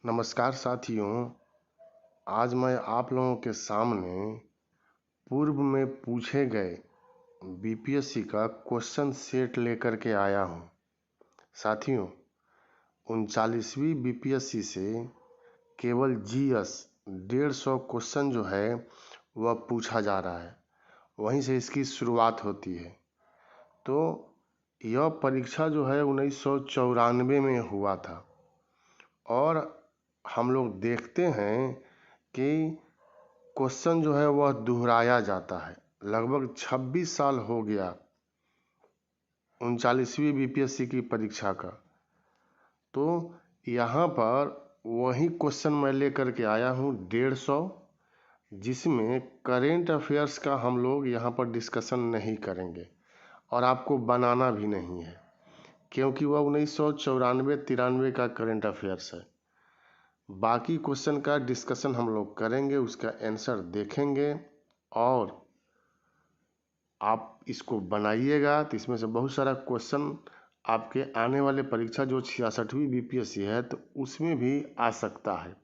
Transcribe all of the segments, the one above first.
नमस्कार साथियों, आज मैं आप लोगों के सामने पूर्व में पूछे गए बीपीएससी का क्वेश्चन सेट लेकर के आया हूं। साथियों, 39वीं बीपीएससी से केवल जीएस 150 क्वेश्चन जो है वह पूछा जा रहा है, वहीं से इसकी शुरुआत होती है। तो यह परीक्षा जो है 1994 में हुआ था और हम लोग देखते हैं कि क्वेश्चन जो है वह दोहराया जाता है। लगभग 26 साल हो गया 39वीं बीपीएससी की परीक्षा का। तो यहाँ पर वही क्वेश्चन मैं लेकर के आया हूँ 150, जिसमें करेंट अफेयर्स का हम लोग यहाँ पर डिस्कशन नहीं करेंगे और आपको बनाना भी नहीं है, क्योंकि वह 1994-93 का करेंट अफेयर्स है। बाकी क्वेश्चन का डिस्कशन हम लोग करेंगे, उसका आंसर देखेंगे और आप इसको बनाइएगा। तो इसमें से बहुत सारा क्वेश्चन आपके आने वाले परीक्षा जो 66वीं बीपीएससी है तो उसमें भी आ सकता है।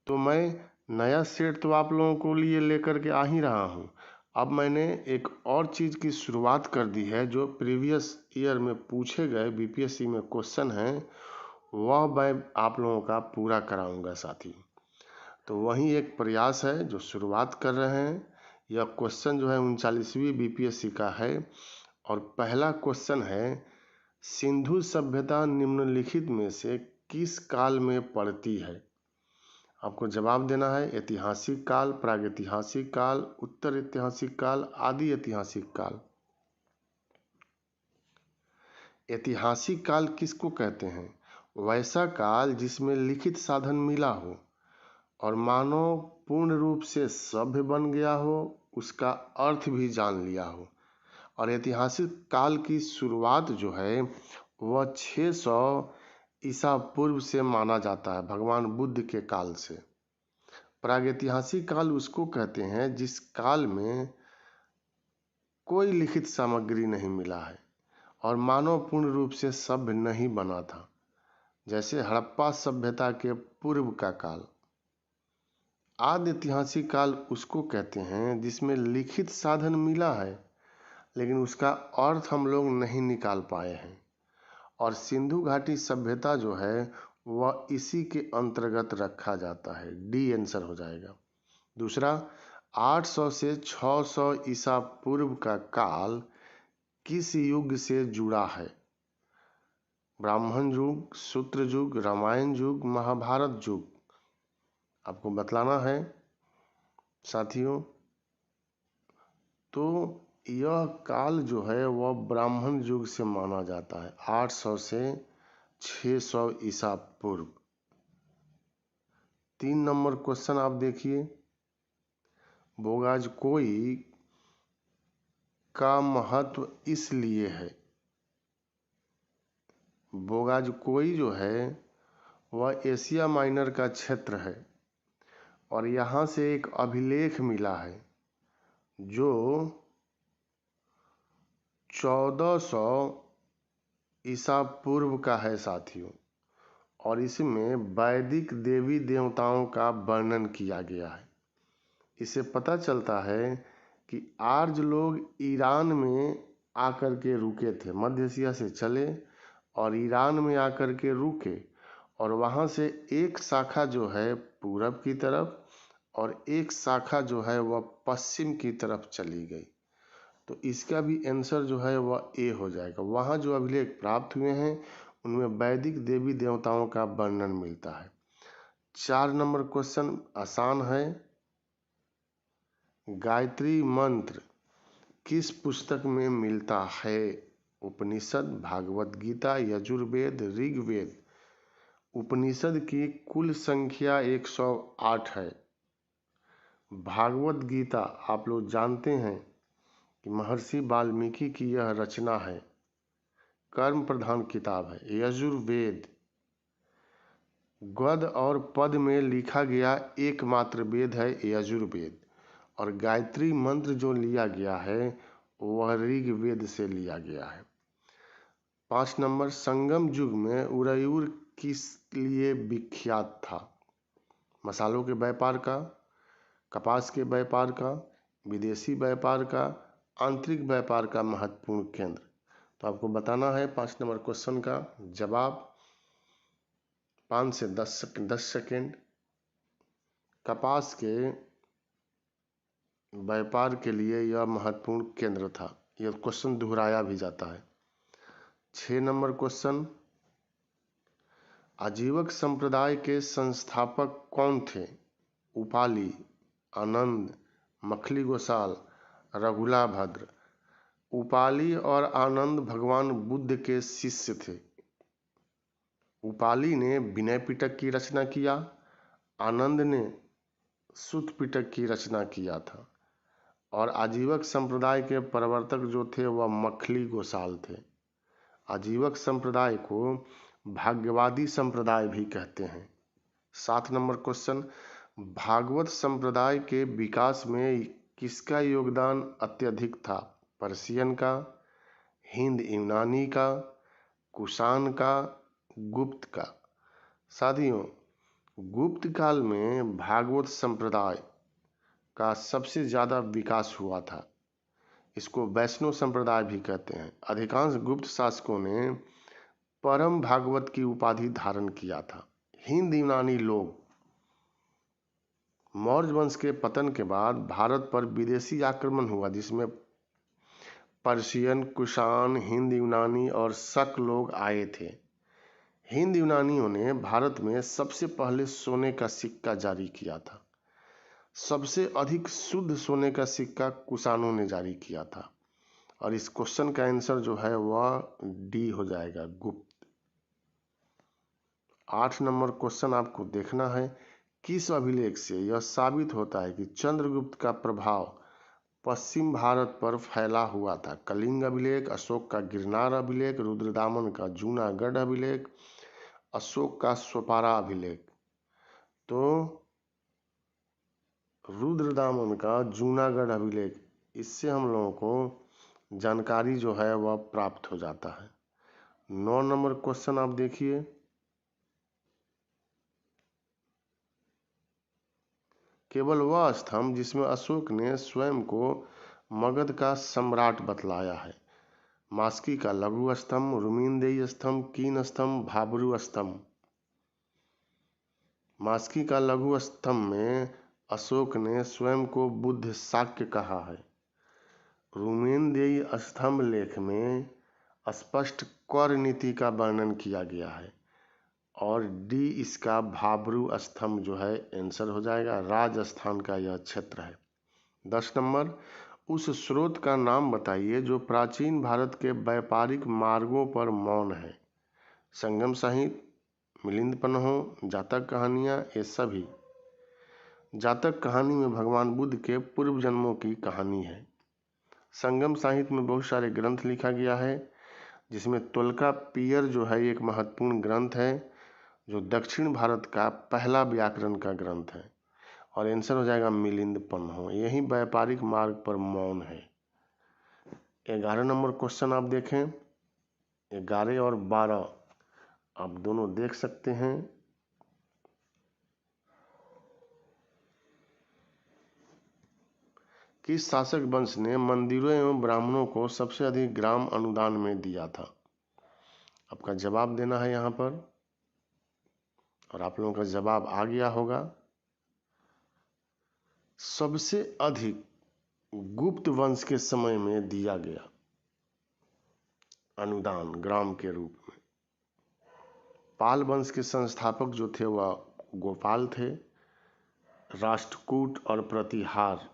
तो मैं नया सेट तो आप लोगों को लिए लेकर के आ ही रहा हूँ। अब मैंने एक और चीज़ की शुरुआत कर दी है, जो प्रीवियस ईयर में पूछे गए बीपीएससी में क्वेश्चन हैं वह मैं आप लोगों का पूरा कराऊंगा साथी। तो वही एक प्रयास है जो शुरुआत कर रहे हैं। यह क्वेश्चन जो है 39वीं बीपीएससी का है और पहला क्वेश्चन है, सिंधु सभ्यता निम्नलिखित में से किस काल में पड़ती है? आपको जवाब देना है ऐतिहासिक काल, प्रागैतिहासिक काल, उत्तर ऐतिहासिक काल, आदि ऐतिहासिक काल। ऐतिहासिक काल किसको कहते हैं? वैसा काल जिसमें लिखित साधन मिला हो और मानव पूर्ण रूप से सभ्य बन गया हो, उसका अर्थ भी जान लिया हो। और ऐतिहासिक काल की शुरुआत जो है वह 600 ईसा पूर्व से माना जाता है, भगवान बुद्ध के काल से। प्रागैतिहासिक काल उसको कहते हैं जिस काल में कोई लिखित सामग्री नहीं मिला है और मानव पूर्ण रूप से सभ्य नहीं बना था, जैसे हड़प्पा सभ्यता के पूर्व का काल। आदि ऐतिहासिक काल उसको कहते हैं जिसमें लिखित साधन मिला है लेकिन उसका अर्थ हम लोग नहीं निकाल पाए हैं। और सिंधु घाटी सभ्यता जो है वह इसी के अंतर्गत रखा जाता है, डी आंसर हो जाएगा। दूसरा, 800 से 600 ईसा पूर्व का काल किस युग से जुड़ा है? ब्राह्मण युग, सूत्र युग, रामायण युग, महाभारत युग? आपको बतलाना है साथियों। तो यह काल जो है वह ब्राह्मण युग से माना जाता है, 800 से 600 ईसा पूर्व। 3 नंबर क्वेश्चन आप देखिए, बोगाजकोई का महत्व इसलिए है। बोगाजकोई जो है वह एशिया माइनर का क्षेत्र है और यहाँ से एक अभिलेख मिला है जो 1400 ईसा पूर्व का है साथियों, और इसमें वैदिक देवी देवताओं का वर्णन किया गया है। इससे पता चलता है कि आर्य लोग ईरान में आकर के रुके थे, मध्य एशिया से चले और ईरान में आकर के रुके और वहाँ से एक शाखा जो है पूरब की तरफ और एक शाखा जो है वह पश्चिम की तरफ चली गई। तो इसका भी आंसर जो है वह ए हो जाएगा। वहाँ जो अभिलेख प्राप्त हुए हैं उनमें वैदिक देवी देवताओं का वर्णन मिलता है। 4 नंबर क्वेश्चन आसान है, गायत्री मंत्र किस पुस्तक में मिलता है? उपनिषद, भागवत गीता, यजुर्वेद, ऋग्वेद? उपनिषद की कुल संख्या 108 है। भागवत गीता आप लोग जानते हैं कि महर्षि वाल्मीकि की यह रचना है, कर्म प्रधान किताब है। यजुर्वेद गद्य और पद में लिखा गया एकमात्र वेद है यजुर्वेद, और गायत्री मंत्र जो लिया गया है वह ऋग्वेद से लिया गया है। 5 नंबर, संगम युग में उरयूर किस लिए विख्यात था? मसालों के व्यापार का, कपास के व्यापार का, विदेशी व्यापार का, आंतरिक व्यापार का महत्वपूर्ण केंद्र। तो आपको बताना है 5 नंबर क्वेश्चन का जवाब 5 से 10 सेकेंड। कपास के व्यापार के लिए यह महत्वपूर्ण केंद्र था। यह क्वेश्चन दोहराया भी जाता है। 6 नंबर क्वेश्चन, आजीवक संप्रदाय के संस्थापक कौन थे? उपाली, आनंद, मखली गोसाल, रघुला भद्र। उपाली और आनंद भगवान बुद्ध के शिष्य थे। उपाली ने विनय पिटक की रचना किया, आनंद ने सुत पिटक की रचना किया था, और आजीवक संप्रदाय के प्रवर्तक जो थे वह मखली गोसाल थे। आजीवक संप्रदाय को भाग्यवादी संप्रदाय भी कहते हैं। 7 नंबर क्वेश्चन, भागवत संप्रदाय के विकास में किसका योगदान अत्यधिक था? पर्शियन का, हिंद यूनानी का, कुषाण का, गुप्त का। साथियों, गुप्त काल में भागवत संप्रदाय का सबसे ज्यादा विकास हुआ था। इसको वैष्णव संप्रदाय भी कहते हैं। अधिकांश गुप्त शासकों ने परम भागवत की उपाधि धारण किया था। हिंद यूनानी लोग, मौर्य वंश के पतन के बाद भारत पर विदेशी आक्रमण हुआ जिसमें पर्शियन, कुषाण, हिंद यूनानी और शक लोग आए थे। हिंद यूनानियों ने भारत में सबसे पहले सोने का सिक्का जारी किया था। सबसे अधिक शुद्ध सोने का सिक्का कुषाणों ने जारी किया था। और इस क्वेश्चन का आंसर जो है वह डी हो जाएगा, गुप्त। 8 नंबर क्वेश्चन आपको देखना है, किस अभिलेख से यह साबित होता है कि चंद्रगुप्त का प्रभाव पश्चिम भारत पर फैला हुआ था? कलिंग अभिलेख, अशोक का गिरनार अभिलेख, रुद्रदामन का जूनागढ़ अभिलेख, अशोक का स्वपारा अभिलेख। तो रुद्रदामन का जूनागढ़ अभिलेख, इससे हम लोगों को जानकारी जो है वह प्राप्त हो जाता है। 9 नंबर क्वेश्चन आप देखिए, केवल वह स्तंभ जिसमें अशोक ने स्वयं को मगध का सम्राट बतलाया है? मास्की का लघु स्तंभ, रुमीनदेही स्तंभ, कीन स्तंभ, भाबरू स्तंभ। मास्की का लघु स्तंभ में अशोक ने स्वयं को बुद्ध शाक्य कहा है। रुमीनदेही स्तंभ लेख में स्पष्ट कर नीति का वर्णन किया गया है। और डी इसका भाबरू स्तंभ जो है आंसर हो जाएगा। राजस्थान का यह क्षेत्र है। 10 नंबर, उस स्रोत का नाम बताइए जो प्राचीन भारत के व्यापारिक मार्गों पर मौन है? संगम साहित्य, मिलिंद पन्हों, जातक कहानियां, ये सभी। जातक कहानी में भगवान बुद्ध के पूर्व जन्मों की कहानी है। संगम साहित्य में बहुत सारे ग्रंथ लिखा गया है जिसमें तोल्काप्पियर जो है एक महत्वपूर्ण ग्रंथ है जो दक्षिण भारत का पहला व्याकरण का ग्रंथ है। और आंसर हो जाएगा मिलिंद पन्हों। यही व्यापारिक मार्ग पर मौन है। 11 नंबर क्वेश्चन आप देखें, 11 और 12 आप दोनों देख सकते हैं। किस शासक वंश ने मंदिरों एवं ब्राह्मणों को सबसे अधिक ग्राम अनुदान में दिया था? आपका जवाब देना है यहाँ पर, और आप लोगों का जवाब आ गया होगा। सबसे अधिक गुप्त वंश के समय में दिया गया अनुदान ग्राम के रूप में। पाल वंश के संस्थापक जो थे वह गोपाल थे। राष्ट्रकूट और प्रतिहार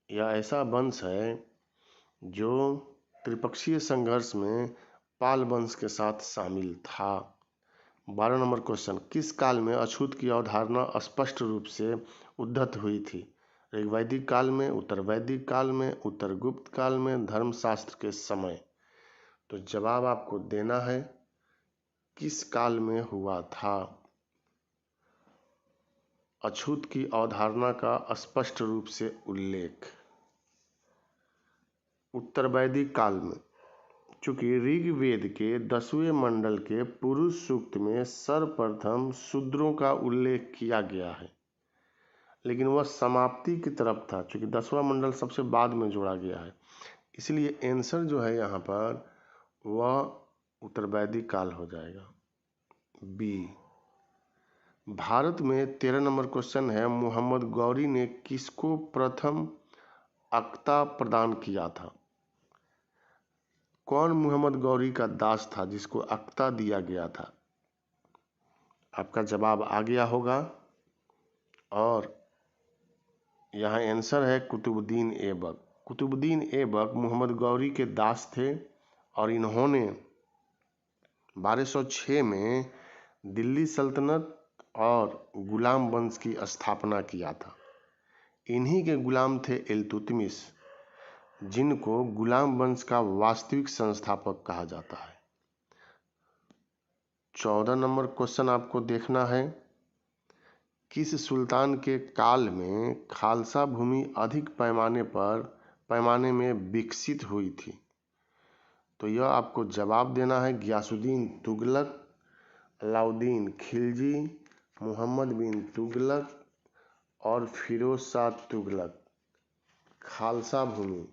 यह ऐसा वंश है जो त्रिपक्षीय संघर्ष में पाल वंश के साथ शामिल था। 12 नंबर क्वेश्चन, किस काल में अछूत की अवधारणा स्पष्ट रूप से उद्धत हुई थी? ऋग्वैदिक काल में, उत्तर वैदिक काल में, उत्तर गुप्त काल में, धर्मशास्त्र के समय। तो जवाब आपको देना है किस काल में हुआ था अछूत की अवधारणा का स्पष्ट रूप से उल्लेख? उत्तर वैदिक काल में चूंकि ऋग्वेद के 10वें मंडल के पुरुष सूक्त में सर्वप्रथम शूद्रों का उल्लेख किया गया है, लेकिन वह समाप्ति की तरफ था, चूंकि 10वां मंडल सबसे बाद में जोड़ा गया है, इसलिए आंसर जो है यहाँ पर वह उत्तरवैदिक काल हो जाएगा, बी। भारत में 13 नंबर क्वेश्चन है, मोहम्मद गौरी ने किसको प्रथम अक्ता प्रदान किया था? कौन मोहम्मद गौरी का दास था जिसको अक्ता दिया गया था? आपका जवाब आ गया होगा और यहाँ आंसर है कुतुबुद्दीन ऐबक। कुतुबुद्दीन ऐबक मोहम्मद गौरी के दास थे और इन्होंने 1206 में दिल्ली सल्तनत और गुलाम वंश की स्थापना किया था। इन्हीं के गुलाम थे इल्तुतमिश, जिनको गुलाम वंश का वास्तविक संस्थापक कहा जाता है। 14 नंबर क्वेश्चन आपको देखना है, किस सुल्तान के काल में खालसा भूमि अधिक पैमाने में विकसित हुई थी? तो यह आपको जवाब देना है, गियासुद्दीन तुगलक, अलाउद्दीन खिलजी, मोहम्मद बिन तुगलक और फिरोज शाह तुगलक। खालसा भूमि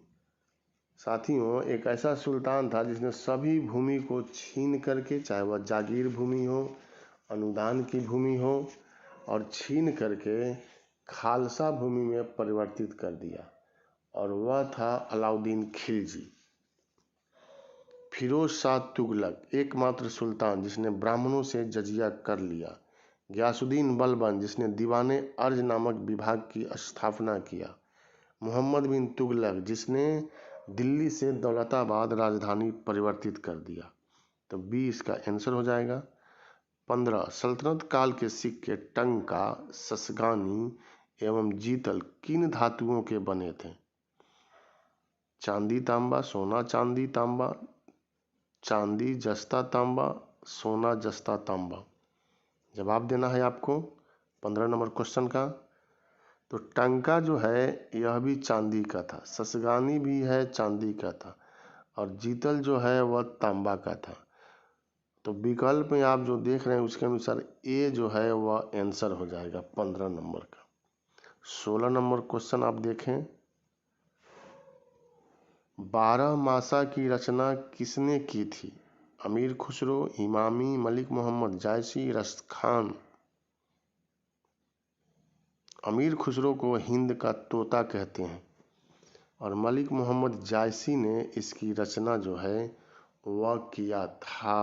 साथियों एक ऐसा सुल्तान था जिसने सभी भूमि को छीन करके, चाहे वह जागीर भूमि हो, अनुदान की भूमि हो, और छीन करके खालसा भूमि में परिवर्तित कर दिया, और वह था अलाउद्दीन खिलजी। फिरोज शाह तुगलक एकमात्र सुल्तान जिसने ब्राह्मणों से जजिया कर लिया। गियासुद्दीन बलबन जिसने दीवाने अर्ज नामक विभाग की स्थापना किया। मोहम्मद बिन तुगलक जिसने दिल्ली से दौलताबाद राजधानी परिवर्तित कर दिया। तो बी इसका आंसर हो जाएगा। 15 सल्तनत काल के सिक्के टंका, ससगानी एवं जीतल किन धातुओं के बने थे? चांदी तांबा, सोना चांदी तांबा, चांदी जस्ता तांबा, सोना जस्ता तांबा। जवाब देना है आपको 15 नंबर क्वेश्चन का। तो टंका जो है यह भी चांदी का था, ससगानी भी है चांदी का था, और जीतल जो है वह तांबा का था। तो विकल्प में आप जो देख रहे हैं उसके अनुसार ए जो है वह आंसर हो जाएगा 15 नंबर का। 16 नंबर क्वेश्चन आप देखें, 12 मासा की रचना किसने की थी? अमीर खुसरो, इमामी, मलिक मोहम्मद जायसी, रश्द खान। अमीर खुसरो को हिंद का तोता कहते हैं और मलिक मोहम्मद जायसी ने इसकी रचना जो है वह किया था।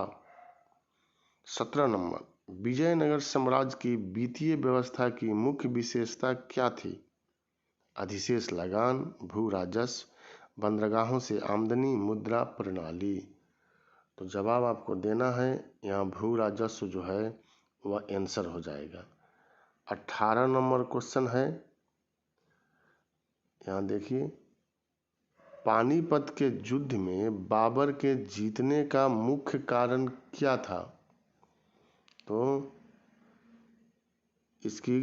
17 नंबर, विजयनगर साम्राज्य की वित्तीय व्यवस्था की मुख्य विशेषता क्या थी? अधिशेष लगान, भू राजस्व, बंदरगाहों से आमदनी, मुद्रा प्रणाली। तो जवाब आपको देना है यहाँ भू राजस्व जो है वह आंसर हो जाएगा। 18 नंबर क्वेश्चन है, यहाँ देखिए, पानीपत के युद्ध में बाबर के जीतने का मुख्य कारण क्या था? तो इसकी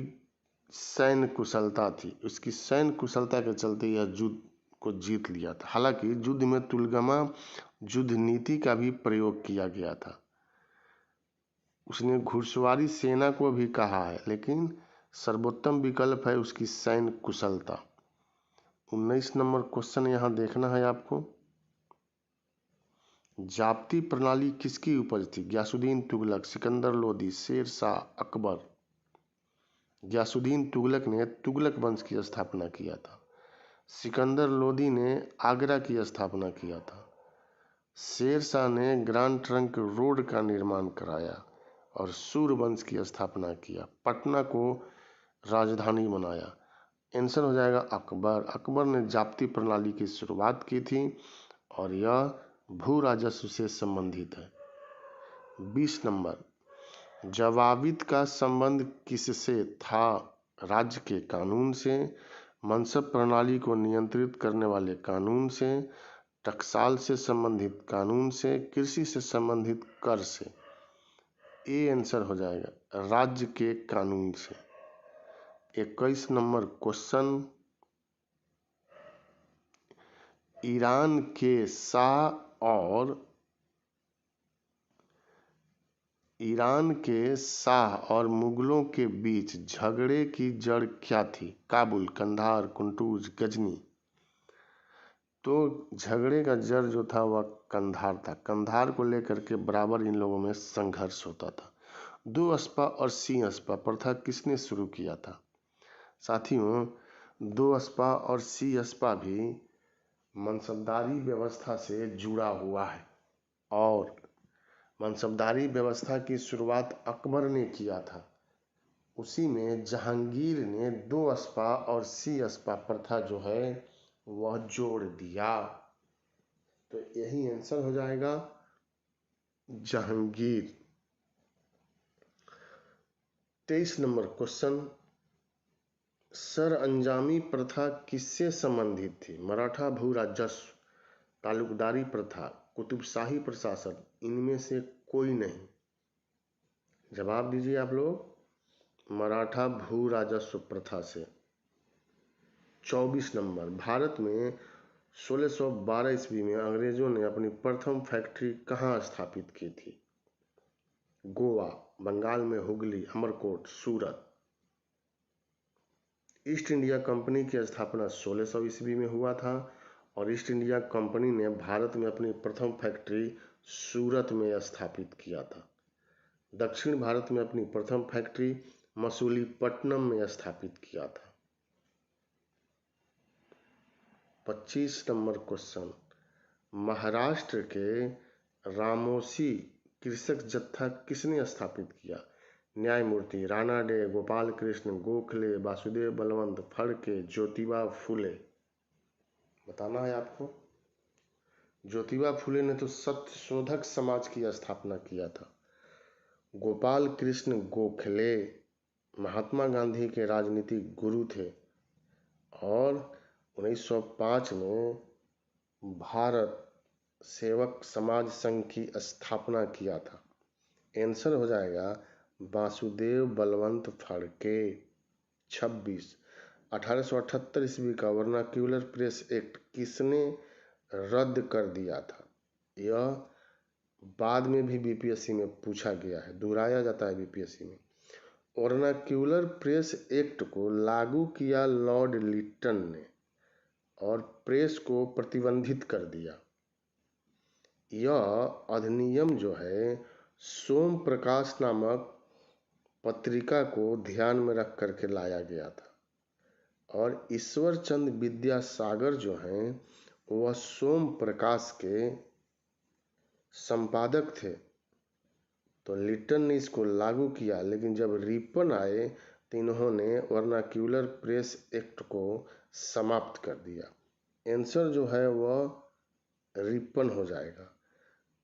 सैन्य कुशलता थी, उसकी सैन्य कुशलता के चलते यह युद्ध को जीत लिया था। हालांकि युद्ध में तुलगमा युद्ध नीति का भी प्रयोग किया गया था। उसने घुड़सवारी सेना को भी कहा है, लेकिन सर्वोत्तम विकल्प है उसकी सैन्य कुशलता। 19 नंबर क्वेश्चन यहाँ देखना है आपको, जाप्ती प्रणाली किसकी उपज थी? गियासुद्दीन तुगलक, सिकंदर लोदी, शेर शाह, अकबर। गियासुद्दीन तुगलक ने तुगलक वंश की स्थापना किया था। सिकंदर लोदी ने आगरा की स्थापना किया था। शेर शाह ने ग्रांड ट्रंक रोड का निर्माण कराया और सूर्यवंश की स्थापना किया, पटना को राजधानी बनाया। आंसर हो जाएगा अकबर। अकबर ने जाप्ती प्रणाली की शुरुआत की थी और यह भू राजस्व से संबंधित है। 20 नंबर, जवाबित का संबंध किससे था? राज्य के कानून से, मनसब प्रणाली को नियंत्रित करने वाले कानून से, टकसाल से संबंधित कानून से, कृषि से संबंधित कर से। ए आंसर हो जाएगा राज्य के कानून से। 21 नंबर क्वेश्चन, ईरान के शाह और ईरान के शाह और मुगलों के बीच झगड़े की जड़ क्या थी? काबुल, कंधार, कुंटूज, गजनी। तो झगड़े का जड़ जो था वह कंधार था। कंधार को लेकर के बराबर इन लोगों में संघर्ष होता था। दो अस्पा और सी अस्पा प्रथा किसने शुरू किया था? साथियों, दो अस्पा और सी अस्पा भी मनसबदारी व्यवस्था से जुड़ा हुआ है और मनसबदारी व्यवस्था की शुरुआत अकबर ने किया था। उसी में जहांगीर ने दो अस्पा और सी अस्पा प्रथा जो है वह जोड़ दिया। तो यही आंसर हो जाएगा जहांगीर। 23 नंबर क्वेश्चन, सरअंजामी प्रथा किससे संबंधित थी? मराठा भू राजस्व, तालुकदारी प्रथा, कुतुबशाही प्रशासन, इनमें से कोई नहीं। जवाब दीजिए आप लोग। मराठा भू राजस्व प्रथा से। 24 नंबर, भारत में 1612 ईस्वी में अंग्रेजों ने अपनी प्रथम फैक्ट्री कहाँ स्थापित की थी? गोवा, बंगाल में हुगली, अमरकोट, सूरत। ईस्ट इंडिया कंपनी की स्थापना 1600 ईस्वी में हुआ था और ईस्ट इंडिया कंपनी ने भारत में अपनी प्रथम फैक्ट्री सूरत में स्थापित किया था। दक्षिण भारत में अपनी प्रथम फैक्ट्री मसूलीपट्टनम में स्थापित किया था। 25 नंबर क्वेश्चन, महाराष्ट्र के रामोसी कृषक जत्था किसने स्थापित किया? न्यायमूर्ति, रानाडे, गोपाल कृष्ण गोखले, वासुदेव बलवंत फड़के, ज्योतिबा फुले। बताना है आपको। ज्योतिबा फुले ने तो सत्यशोधक समाज की स्थापना किया था। गोपाल कृष्ण गोखले महात्मा गांधी के राजनीतिक गुरु थे और 1905 में भारत सेवक समाज संघ की स्थापना किया था। आंसर हो जाएगा वासुदेव बलवंत फड़के। 26, 1878 ईस्वी का वर्नाक्यूलर प्रेस एक्ट किसने रद्द कर दिया था? यह बाद में भी बीपीएससी में पूछा गया है, दोहराया जाता है बीपीएससी में। वर्नाक्यूलर प्रेस एक्ट को लागू किया लॉर्ड लिट्टन ने और प्रेस को प्रतिबंधित कर दिया। यह अधिनियम जो है सोम प्रकाश नामक पत्रिका को ध्यान में रख करके लाया गया था और ईश्वर चंद विद्यासागर जो हैं वह सोम प्रकाश के संपादक थे। तो लिट्टन ने इसको लागू किया, लेकिन जब रिपन आए तो इन्होंने वर्नाक्यूलर प्रेस एक्ट को समाप्त कर दिया। आंसर जो है वह रिपन हो जाएगा।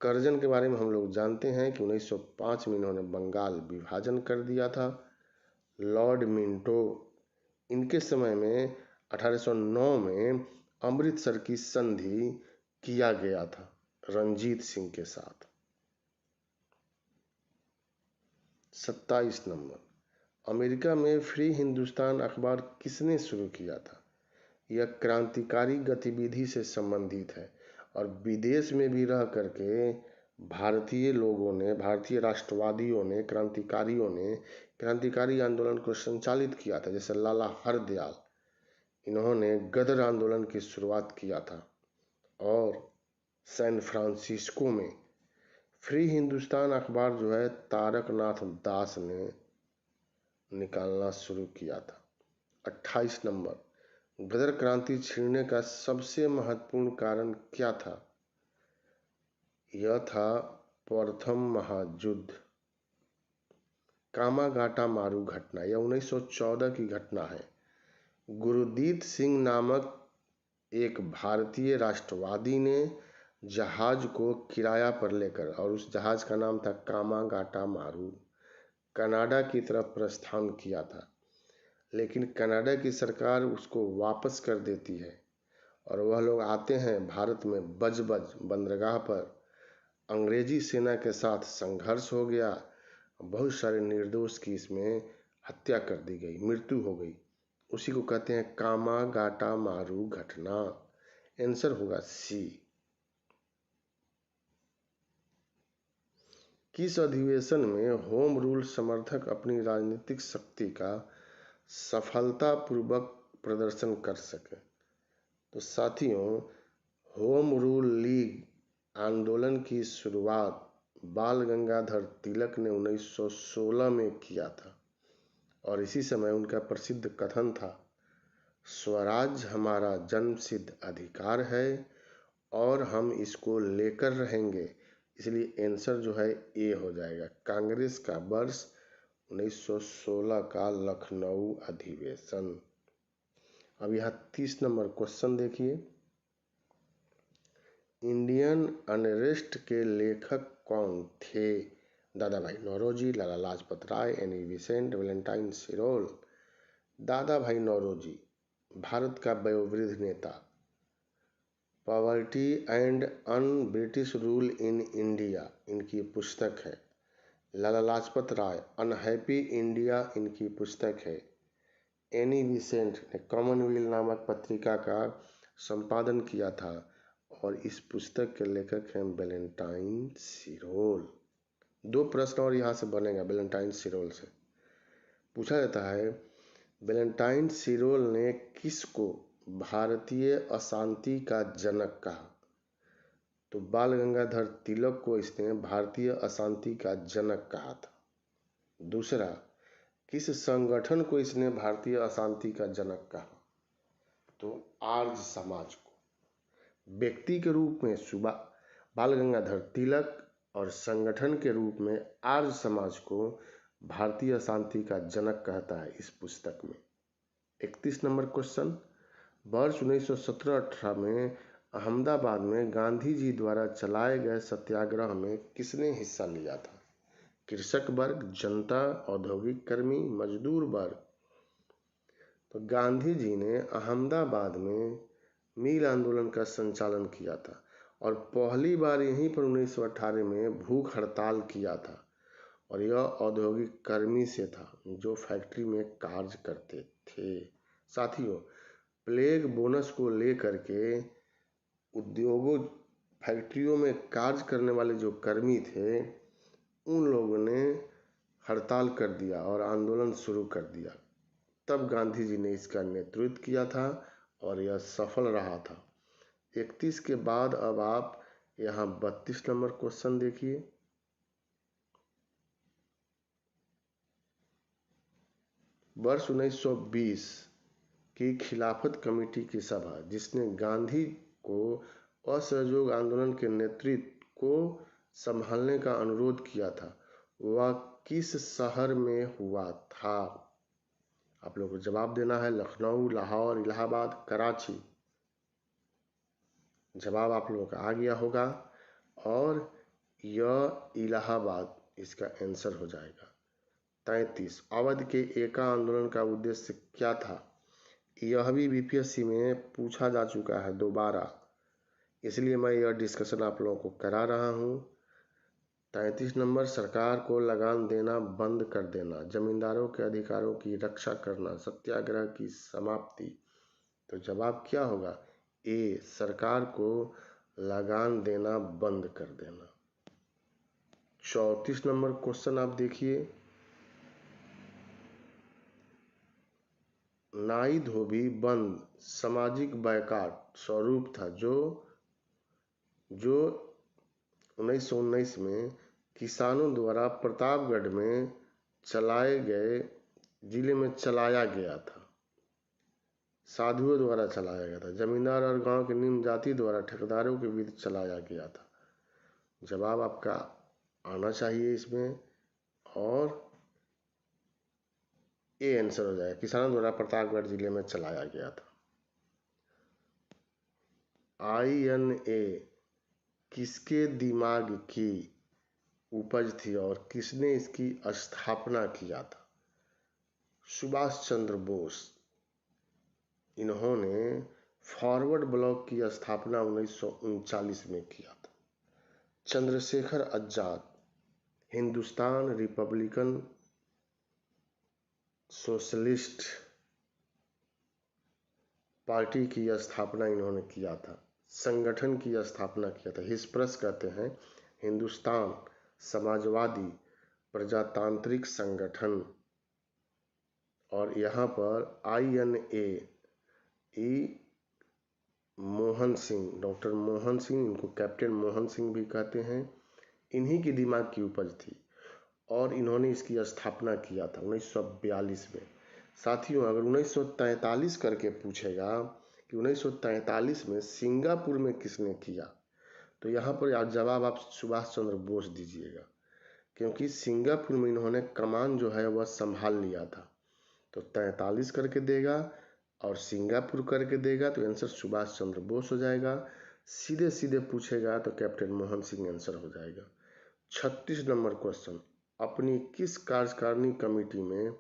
कर्जन के बारे में हम लोग जानते हैं कि 1905 में इन्होंने बंगाल विभाजन कर दिया था। लॉर्ड मिंटो, इनके समय में 1809 में अमृतसर की संधि किया गया था रंजीत सिंह के साथ। 27 नंबर, अमेरिका में फ्री हिंदुस्तान अखबार किसने शुरू किया था? यह क्रांतिकारी गतिविधि से संबंधित है और विदेश में भी रह करके भारतीय लोगों ने, भारतीय राष्ट्रवादियों ने, क्रांतिकारियों ने क्रांतिकारी आंदोलन को संचालित किया था। जैसे लाला हरदयाल, इन्होंने गदर आंदोलन की शुरुआत किया था और सैन फ्रांसिस्को में फ्री हिंदुस्तान अखबार जो है तारकनाथ दास ने निकालना शुरू किया था। 28 नंबर, गदर क्रांति छिड़ने का सबसे महत्वपूर्ण कारण क्या था? यह था प्रथम महायुद्ध। कामागाटा मारू घटना, यह 1914 की घटना है। गुरदीप सिंह नामक एक भारतीय राष्ट्रवादी ने जहाज को किराया पर लेकर, और उस जहाज का नाम था कामागाटा मारू, कनाडा की तरफ प्रस्थान किया था, लेकिन कनाडा की सरकार उसको वापस कर देती है और वह लोग आते हैं भारत में बजबज बंदरगाह पर। अंग्रेजी सेना के साथ संघर्ष हो गया, बहुत सारे निर्दोष की इसमें हत्या कर दी गई, मृत्यु हो गई। उसी को कहते हैं कामागाटा मारू घटना। आंसर होगा सी। किस अधिवेशन में होम रूल समर्थक अपनी राजनीतिक शक्ति का सफलतापूर्वक प्रदर्शन कर सके? तो साथियों, होम रूल लीग आंदोलन की शुरुआत बाल गंगाधर तिलक ने 1916 में किया था और इसी समय उनका प्रसिद्ध कथन था, स्वराज हमारा जन्मसिद्ध अधिकार है और हम इसको लेकर रहेंगे। इसलिए आंसर जो है ए हो जाएगा। कांग्रेस का वर्ष 1916 का लखनऊ अधिवेशन। अब यहाँ 30 नंबर क्वेश्चन देखिए, इंडियन अनरेस्ट के लेखक कौन थे? दादा भाई Naoroji, Lala Lajpat Rai, Annie Besant, Valentine सिरोल। दादा भाई नौरोजी भारत का वयोवृद्ध नेता। Poverty and un British rule in India इनकी पुस्तक है। लाला लाजपत राय अनहैप्पी इंडिया इनकी पुस्तक है। एनी बेसेंट ने कॉमनवेल्थ नामक पत्रिका का संपादन किया था और इस पुस्तक के लेखक हैं वैलेंटाइन सिरोल। 2 प्रश्न और यहाँ से बनेगा वैलेंटाइन सिरोल से। पूछा जाता है, वैलेंटाइन सिरोल ने किसको भारतीय अशांति का जनक कहा? तो बाल गंगाधर तिलक को इसने भारतीय अशांति का जनक कहा था। दूसरा, किस संगठन को इसने भारतीय अशांति का जनक कहा? तो आर्य समाज को। व्यक्ति के रूप में बाल गंगाधर तिलक और संगठन के रूप में आर्य समाज को भारतीय अशांति का जनक कहता है इस पुस्तक में। 31 नंबर क्वेश्चन, वर्ष 1917-18 में अहमदाबाद में गांधी जी द्वारा चलाए गए सत्याग्रह में किसने हिस्सा लिया था? कृषक वर्ग, जनता, औद्योगिक कर्मी, मजदूर वर्ग। तो गांधी जी ने अहमदाबाद में मिल आंदोलन का संचालन किया था और पहली बार यहीं पर 1918 में भूख हड़ताल किया था और यह औद्योगिक कर्मी से था जो फैक्ट्री में कार्य करते थे। साथियों, प्लेग बोनस को लेकर के उद्योगों फैक्ट्रियों में कार्य करने वाले जो कर्मी थे उन लोगों ने हड़ताल कर दिया और आंदोलन शुरू कर दिया। तब गांधी जी ने इसका नेतृत्व किया था और यह सफल रहा था। 31 के बाद अब आप यहाँ 32 नंबर क्वेश्चन देखिए, वर्ष 1920 की खिलाफत कमेटी की सभा जिसने गांधी को असहयोग आंदोलन के नेतृत्व को संभालने का अनुरोध किया था, वह किस शहर में हुआ था? आप लोगों को जवाब देना है। लखनऊ, लाहौर, इलाहाबाद, कराची। जवाब आप लोगों का आ गया होगा और यह इलाहाबाद इसका आंसर हो जाएगा। 33, अवध के एका आंदोलन का उद्देश्य क्या था? यह भी बीपीएससी में पूछा जा चुका है दोबारा, इसलिए मैं यह डिस्कशन आप लोगों को करा रहा हूँ। 33 नंबर, सरकार को लगान देना बंद कर देना, जमींदारों के अधिकारों की रक्षा करना, सत्याग्रह की समाप्ति। तो जवाब क्या होगा? ए, सरकार को लगान देना बंद कर देना। 34 नंबर क्वेश्चन आप देखिए, नाई धोबी बंद सामाजिक बायकॉट स्वरूप था जो 1919 में किसानों द्वारा प्रतापगढ़ में चलाए गए जिले में चलाया गया था, साधुओं द्वारा चलाया गया था, जमींदार और गांव के निम्न जाति द्वारा ठेकेदारों के विरुद्ध चलाया गया था। जवाब आपका आना चाहिए इसमें और ए आंसर हो जाएगा, किसानों द्वारा प्रतापगढ़ जिले में चलाया गया था। INA किसके दिमाग की उपज थी और किसने इसकी स्थापना किया था? सुभाष चंद्र बोस। इन्होंने फॉरवर्ड ब्लॉक की स्थापना 1939 में किया था। Chandrashekhar Azad Hindustan Republican socialist party की स्थापना इन्होंने किया था, संगठन की स्थापना किया था। हिस्प्रेस कहते हैं हिंदुस्तान समाजवादी प्रजातांत्रिक संगठन। और यहाँ पर INA ई मोहन सिंह, डॉक्टर मोहन सिंह, इनको कैप्टन मोहन सिंह भी कहते हैं, इन्हीं की दिमाग की उपज थी और इन्होंने इसकी स्थापना किया था 1942 में। साथियों, अगर 1943 करके पूछेगा कि 1943 में सिंगापुर में किसने किया, तो यहाँ पर जवाब आप सुभाष चंद्र बोस दीजिएगा, क्योंकि सिंगापुर में इन्होंने कमान जो है वह संभाल लिया था। तो 43 करके देगा और सिंगापुर करके देगा तो आंसर सुभाष चंद्र बोस हो जाएगा। सीधे सीधे पूछेगा तो कैप्टन मोहन सिंह आंसर हो जाएगा। 36 नंबर क्वेश्चन, अपनी किस कार्यकारिणी कमेटी में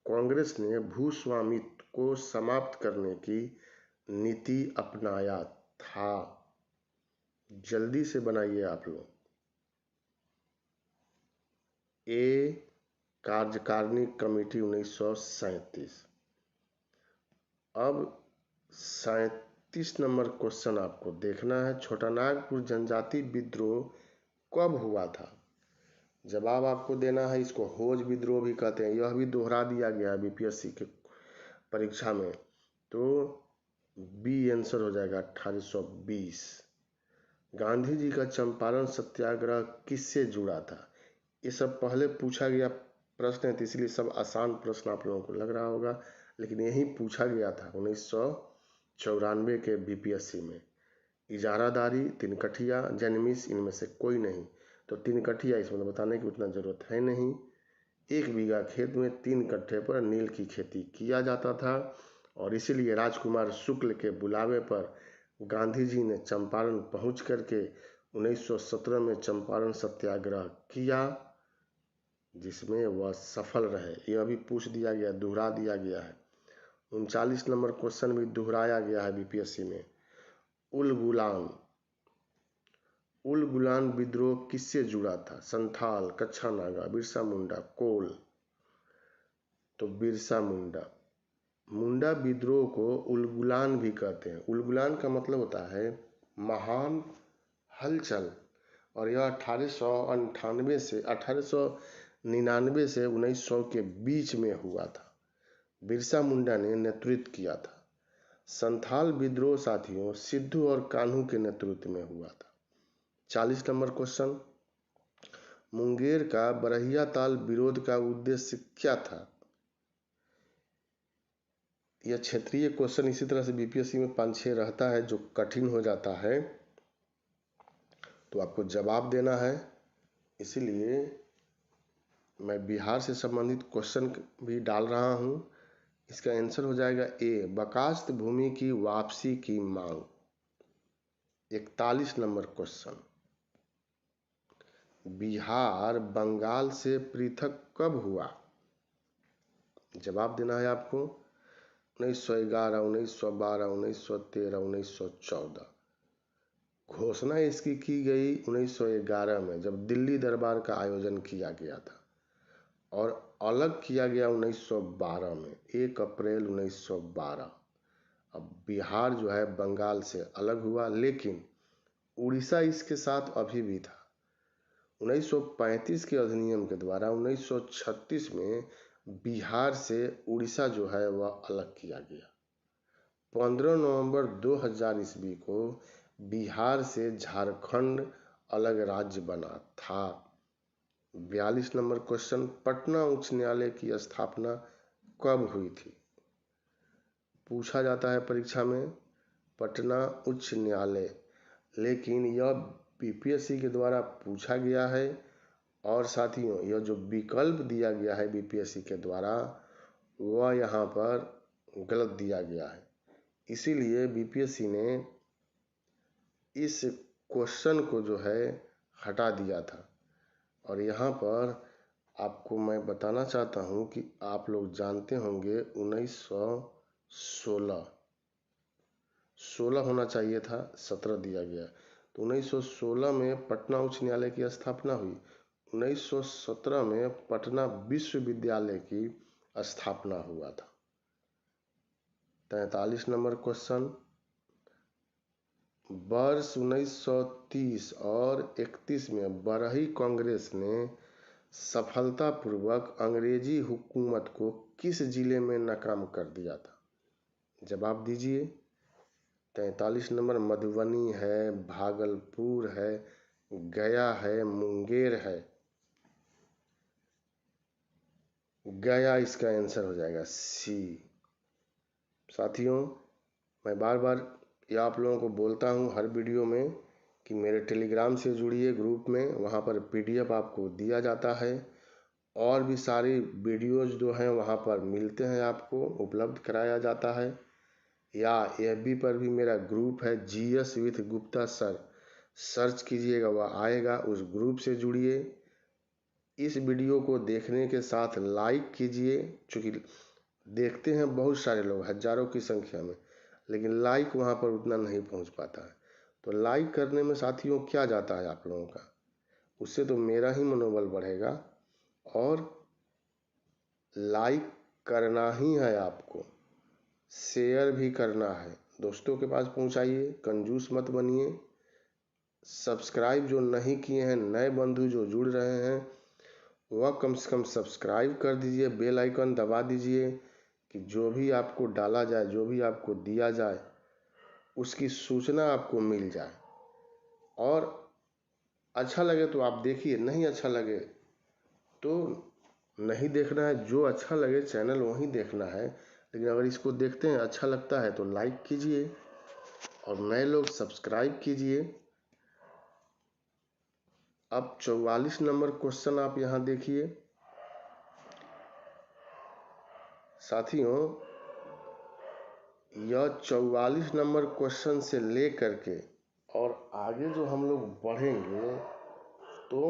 कांग्रेस ने भूस्वामित्व को समाप्त करने की नीति अपनाया था? जल्दी से बनाइए आप लोग। ए कार्यकारिणी कमेटी 1937। अब 37 नंबर क्वेश्चन आपको देखना है, छोटा नागपुर जनजाति विद्रोह कब हुआ था? जवाब आपको देना है। इसको होज विद्रोह भी कहते हैं, यह भी दोहरा दिया गया है BPSC के परीक्षा में। तो बी आंसर हो जाएगा 1820। गांधी जी का चंपारण सत्याग्रह किससे जुड़ा था? ये सब पहले पूछा गया प्रश्न है, तो इसलिए सब आसान प्रश्न आप लोगों को लग रहा होगा, लेकिन यही पूछा गया था 1994 के BPSC में। इजारादारी, तिनकठिया, जन्मिस, इनमें से कोई नहीं। तो तिनकठिया इसमें तो बताने की उतना जरूरत है नहीं। 1 बीघा खेत में 3 कट्ठे पर नील की खेती किया जाता था और इसीलिए राजकुमार शुक्ल के बुलावे पर गांधी जी ने चंपारण पहुंच करके 1917 में चंपारण सत्याग्रह किया, जिसमें वह सफल रहे। यह भी पूछ दिया गया, दोहरा दिया गया है। 39 नंबर क्वेश्चन भी दोहराया गया है BPSC में। उल गुलान विद्रोह किससे जुड़ा था? संथाल, कच्छा नागा, बिरसा मुंडा, कोल। तो बिरसा मुंडा। मुंडा विद्रोह को उलगुलान भी कहते हैं। उलगुलान का मतलब होता है महान हलचल, और यह 1899 से 1900 के बीच में हुआ था। बिरसा मुंडा ने नेतृत्व किया था। संथाल विद्रोह साथियों सिद्धू और कान्हू के नेतृत्व में हुआ था। 40 नंबर क्वेश्चन, मुंगेर का बरहिया ताल विरोध का उद्देश्य क्या था? यह क्षेत्रीय क्वेश्चन इसी तरह से BPSC में 5-6 रहता है जो कठिन हो जाता है, तो आपको जवाब देना है। इसीलिए मैं बिहार से संबंधित क्वेश्चन भी डाल रहा हूं। इसका आंसर हो जाएगा ए, बकास्त भूमि की वापसी की मांग। 41 नंबर क्वेश्चन, बिहार बंगाल से पृथक कब हुआ? जवाब देना है आपको। 1911, 1912, 1913, 1914। घोषणा इसकी की गई 1911 में, जब दिल्ली दरबार का आयोजन किया गया था, और अलग किया गया 1912 में, 1 अप्रैल 1912। अब बिहार जो है बंगाल से अलग हुआ, लेकिन उड़ीसा इसके साथ अभी भी था। 1935 के अधिनियम के द्वारा 1936 में बिहार से उड़ीसा जो है वह अलग किया गया। 15 नवंबर 2000 ईस्वी को बिहार से झारखंड अलग राज्य बना था। 42 नंबर क्वेश्चन, पटना उच्च न्यायालय की स्थापना कब हुई थी? पूछा जाता है परीक्षा में पटना उच्च न्यायालय, लेकिन यह BPSC के द्वारा पूछा गया है, और साथियों यह जो विकल्प दिया गया है BPSC के द्वारा वह यहाँ पर गलत दिया गया है। इसीलिए BPSC ने इस क्वेश्चन को जो है हटा दिया था। और यहाँ पर आपको मैं बताना चाहता हूँ कि आप लोग जानते होंगे 1916 होना चाहिए था, 17 दिया गया। तो 1916 में पटना उच्च न्यायालय की स्थापना हुई। 1917 में पटना विश्वविद्यालय की स्थापना हुआ था। 43 नंबर क्वेश्चन, वर्ष 1930 और 31 में बरही कांग्रेस ने सफलतापूर्वक अंग्रेजी हुकूमत को किस जिले में नाकाम कर दिया था? जवाब दीजिए। 43 नंबर मधुबनी है, भागलपुर है, गया है, मुंगेर है। गया इसका आंसर हो जाएगा, सी। साथियों, मैं बार बार ये आप लोगों को बोलता हूँ हर वीडियो में कि मेरे टेलीग्राम से जुड़िए ग्रुप में, वहाँ पर PDF आपको दिया जाता है और भी सारी वीडियोज जो हैं वहाँ पर मिलते हैं, आपको उपलब्ध कराया जाता है। या FB पर भी मेरा ग्रुप है, GS with Gupta sir, search कीजिएगा वह आएगा, उस ग्रुप से जुड़िए। इस वीडियो को देखने के साथ लाइक कीजिए, चूँकि देखते हैं बहुत सारे लोग हजारों की संख्या में, लेकिन लाइक वहाँ पर उतना नहीं पहुँच पाता है। तो लाइक करने में साथियों क्या जाता है आप लोगों का, उससे तो मेरा ही मनोबल बढ़ेगा। और लाइक करना ही है आपको, शेयर भी करना है, दोस्तों के पास पहुँचाइए, कंजूस मत बनिए। सब्सक्राइब जो नहीं किए हैं, नए बंधु जो जुड़ रहे हैं, वह कम से कम सब्सक्राइब कर दीजिए, बेल आइकन दबा दीजिए कि जो भी आपको डाला जाए, जो भी आपको दिया जाए, उसकी सूचना आपको मिल जाए। और अच्छा लगे तो आप देखिए, नहीं अच्छा लगे तो नहीं देखना है। जो अच्छा लगे चैनल वहीं देखना है, लेकिन अगर इसको देखते हैं अच्छा लगता है तो लाइक कीजिए और नए लोग सब्सक्राइब कीजिए। अब 44 नंबर क्वेश्चन आप यहाँ देखिए। साथियों, यह 44 नंबर क्वेश्चन से ले करके और आगे जो हम लोग बढ़ेंगे तो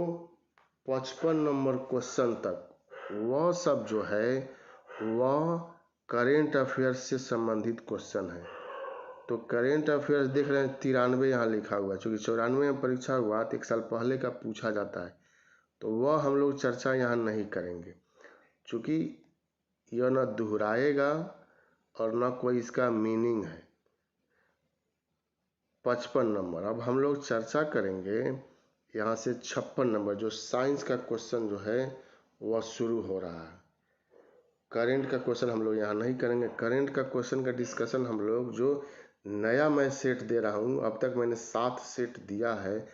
55 नंबर क्वेश्चन तक, वह सब जो है वह करेंट अफेयर्स से संबंधित क्वेश्चन है। तो करेंट अफेयर्स देख रहे हैं 93 यहाँ लिखा हुआ है, चूँकि 94 में परीक्षा हुआ तो 1 साल पहले का पूछा जाता है, तो वह हम लोग चर्चा यहाँ नहीं करेंगे, चूँकि यह न दोहराएगा और न कोई इसका मीनिंग है। 55 नंबर अब हम लोग चर्चा करेंगे यहाँ से 56 नंबर, जो साइंस का क्वेश्चन जो है वह शुरू हो रहा है। करेंट का क्वेश्चन हम लोग यहाँ नहीं करेंगे। करेंट का क्वेश्चन का डिस्कशन हम लोग जो नया मैं सेट दे रहा हूँ, अब तक मैंने 7 सेट दिया है,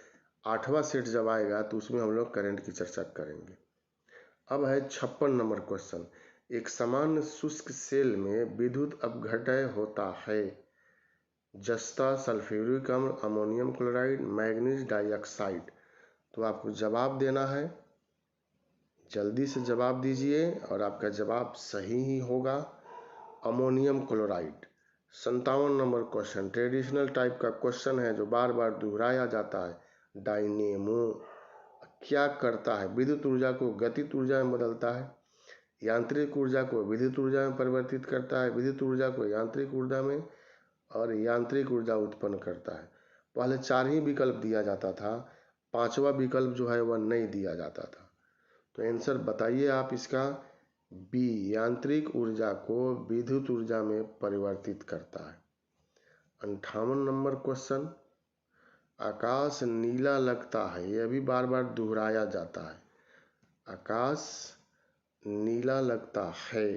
8वां सेट जब आएगा तो उसमें हम लोग करेंट की चर्चा करेंगे। अब है 56 नंबर क्वेश्चन। एक सामान्य शुष्क सेल में विद्युत अपघटय होता है। जस्ता, सल्फ्यूरिक अम्ल, अमोनियम क्लोराइड, मैग्नीज डाइऑक्साइड। तो आपको जवाब देना है, जल्दी से जवाब दीजिए और आपका जवाब सही ही होगा, ammonium chloride. 57 number question traditional type का क्वेश्चन है जो बार बार दोहराया जाता है। डायनेमो क्या करता है? विद्युत ऊर्जा को गतिज ऊर्जा में बदलता है, यांत्रिक ऊर्जा को विद्युत ऊर्जा में परिवर्तित करता है, विद्युत ऊर्जा को यांत्रिक ऊर्जा में, और यांत्रिक ऊर्जा उत्पन्न करता है। पहले 4 ही विकल्प दिया जाता था, 5वां विकल्प जो है वह नहीं दिया जाता था। तो आंसर बताइए आप इसका, बी, यांत्रिक ऊर्जा को विद्युत ऊर्जा में परिवर्तित करता है। 58 नंबर क्वेश्चन, आकाश नीला लगता है, यह भी बार बार दोहराया जाता है। आकाश नीला लगता है।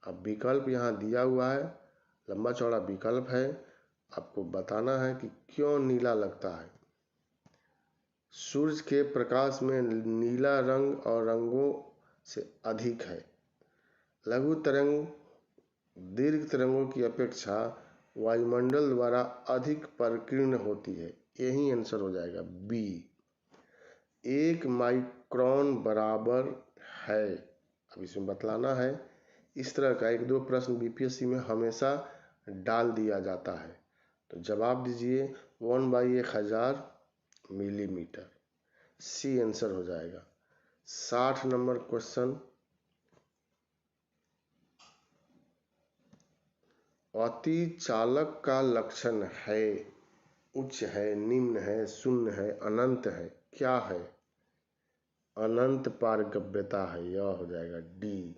अब विकल्प यहाँ दिया हुआ है, लंबा चौड़ा विकल्प है, आपको बताना है कि क्यों नीला लगता है। सूर्य के प्रकाश में नीला रंग और रंगों से अधिक है। लघु तरंग दीर्घ तरंगों की अपेक्षा वायुमंडल द्वारा अधिक परिकीर्ण होती है। यही आंसर हो जाएगा, बी। 1 माइक्रोन बराबर है, अब इसमें बतलाना है। इस तरह का 1-2 प्रश्न BPSC में हमेशा डाल दिया जाता है। तो जवाब दीजिए 1/1000 मिलीमीटर, सी आंसर हो जाएगा। 60 नंबर क्वेश्चन, अति चालक का लक्षण है, उच्च है, निम्न है, शून्य है, अनंत है, क्या है? अनंत पारगम्यता है, यह हो जाएगा डी।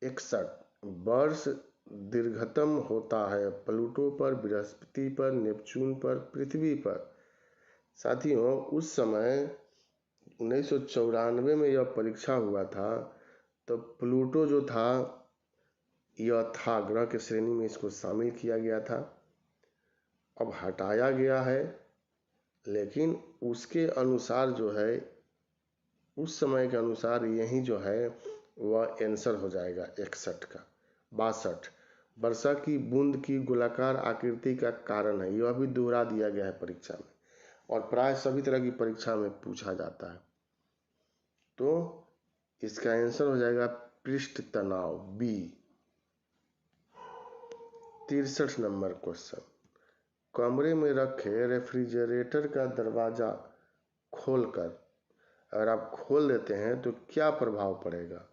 61 वर्ष दीर्घतम होता है? प्लूटो पर, बृहस्पति पर, नेपच्यून पर, पृथ्वी पर। साथियों, उस समय 1994 में यह परीक्षा हुआ था, तो प्लूटो जो था यह था ग्रह के श्रेणी में, इसको शामिल किया गया था। अब हटाया गया है, लेकिन उसके अनुसार जो है, उस समय के अनुसार यही जो है वह आंसर हो जाएगा 61 का। 62, वर्षा की बूंद की गोलाकार आकृति का कारण है। यह भी दोहरा दिया गया है परीक्षा में, और प्राय सभी तरह की परीक्षा में पूछा जाता है। तो इसका आंसर हो जाएगा पृष्ठ तनाव, बी। 63 नंबर क्वेश्चन, कमरे में रखे रेफ्रिजरेटर का दरवाजा खोलकर अगर आप खोल देते हैं तो क्या प्रभाव पड़ेगा?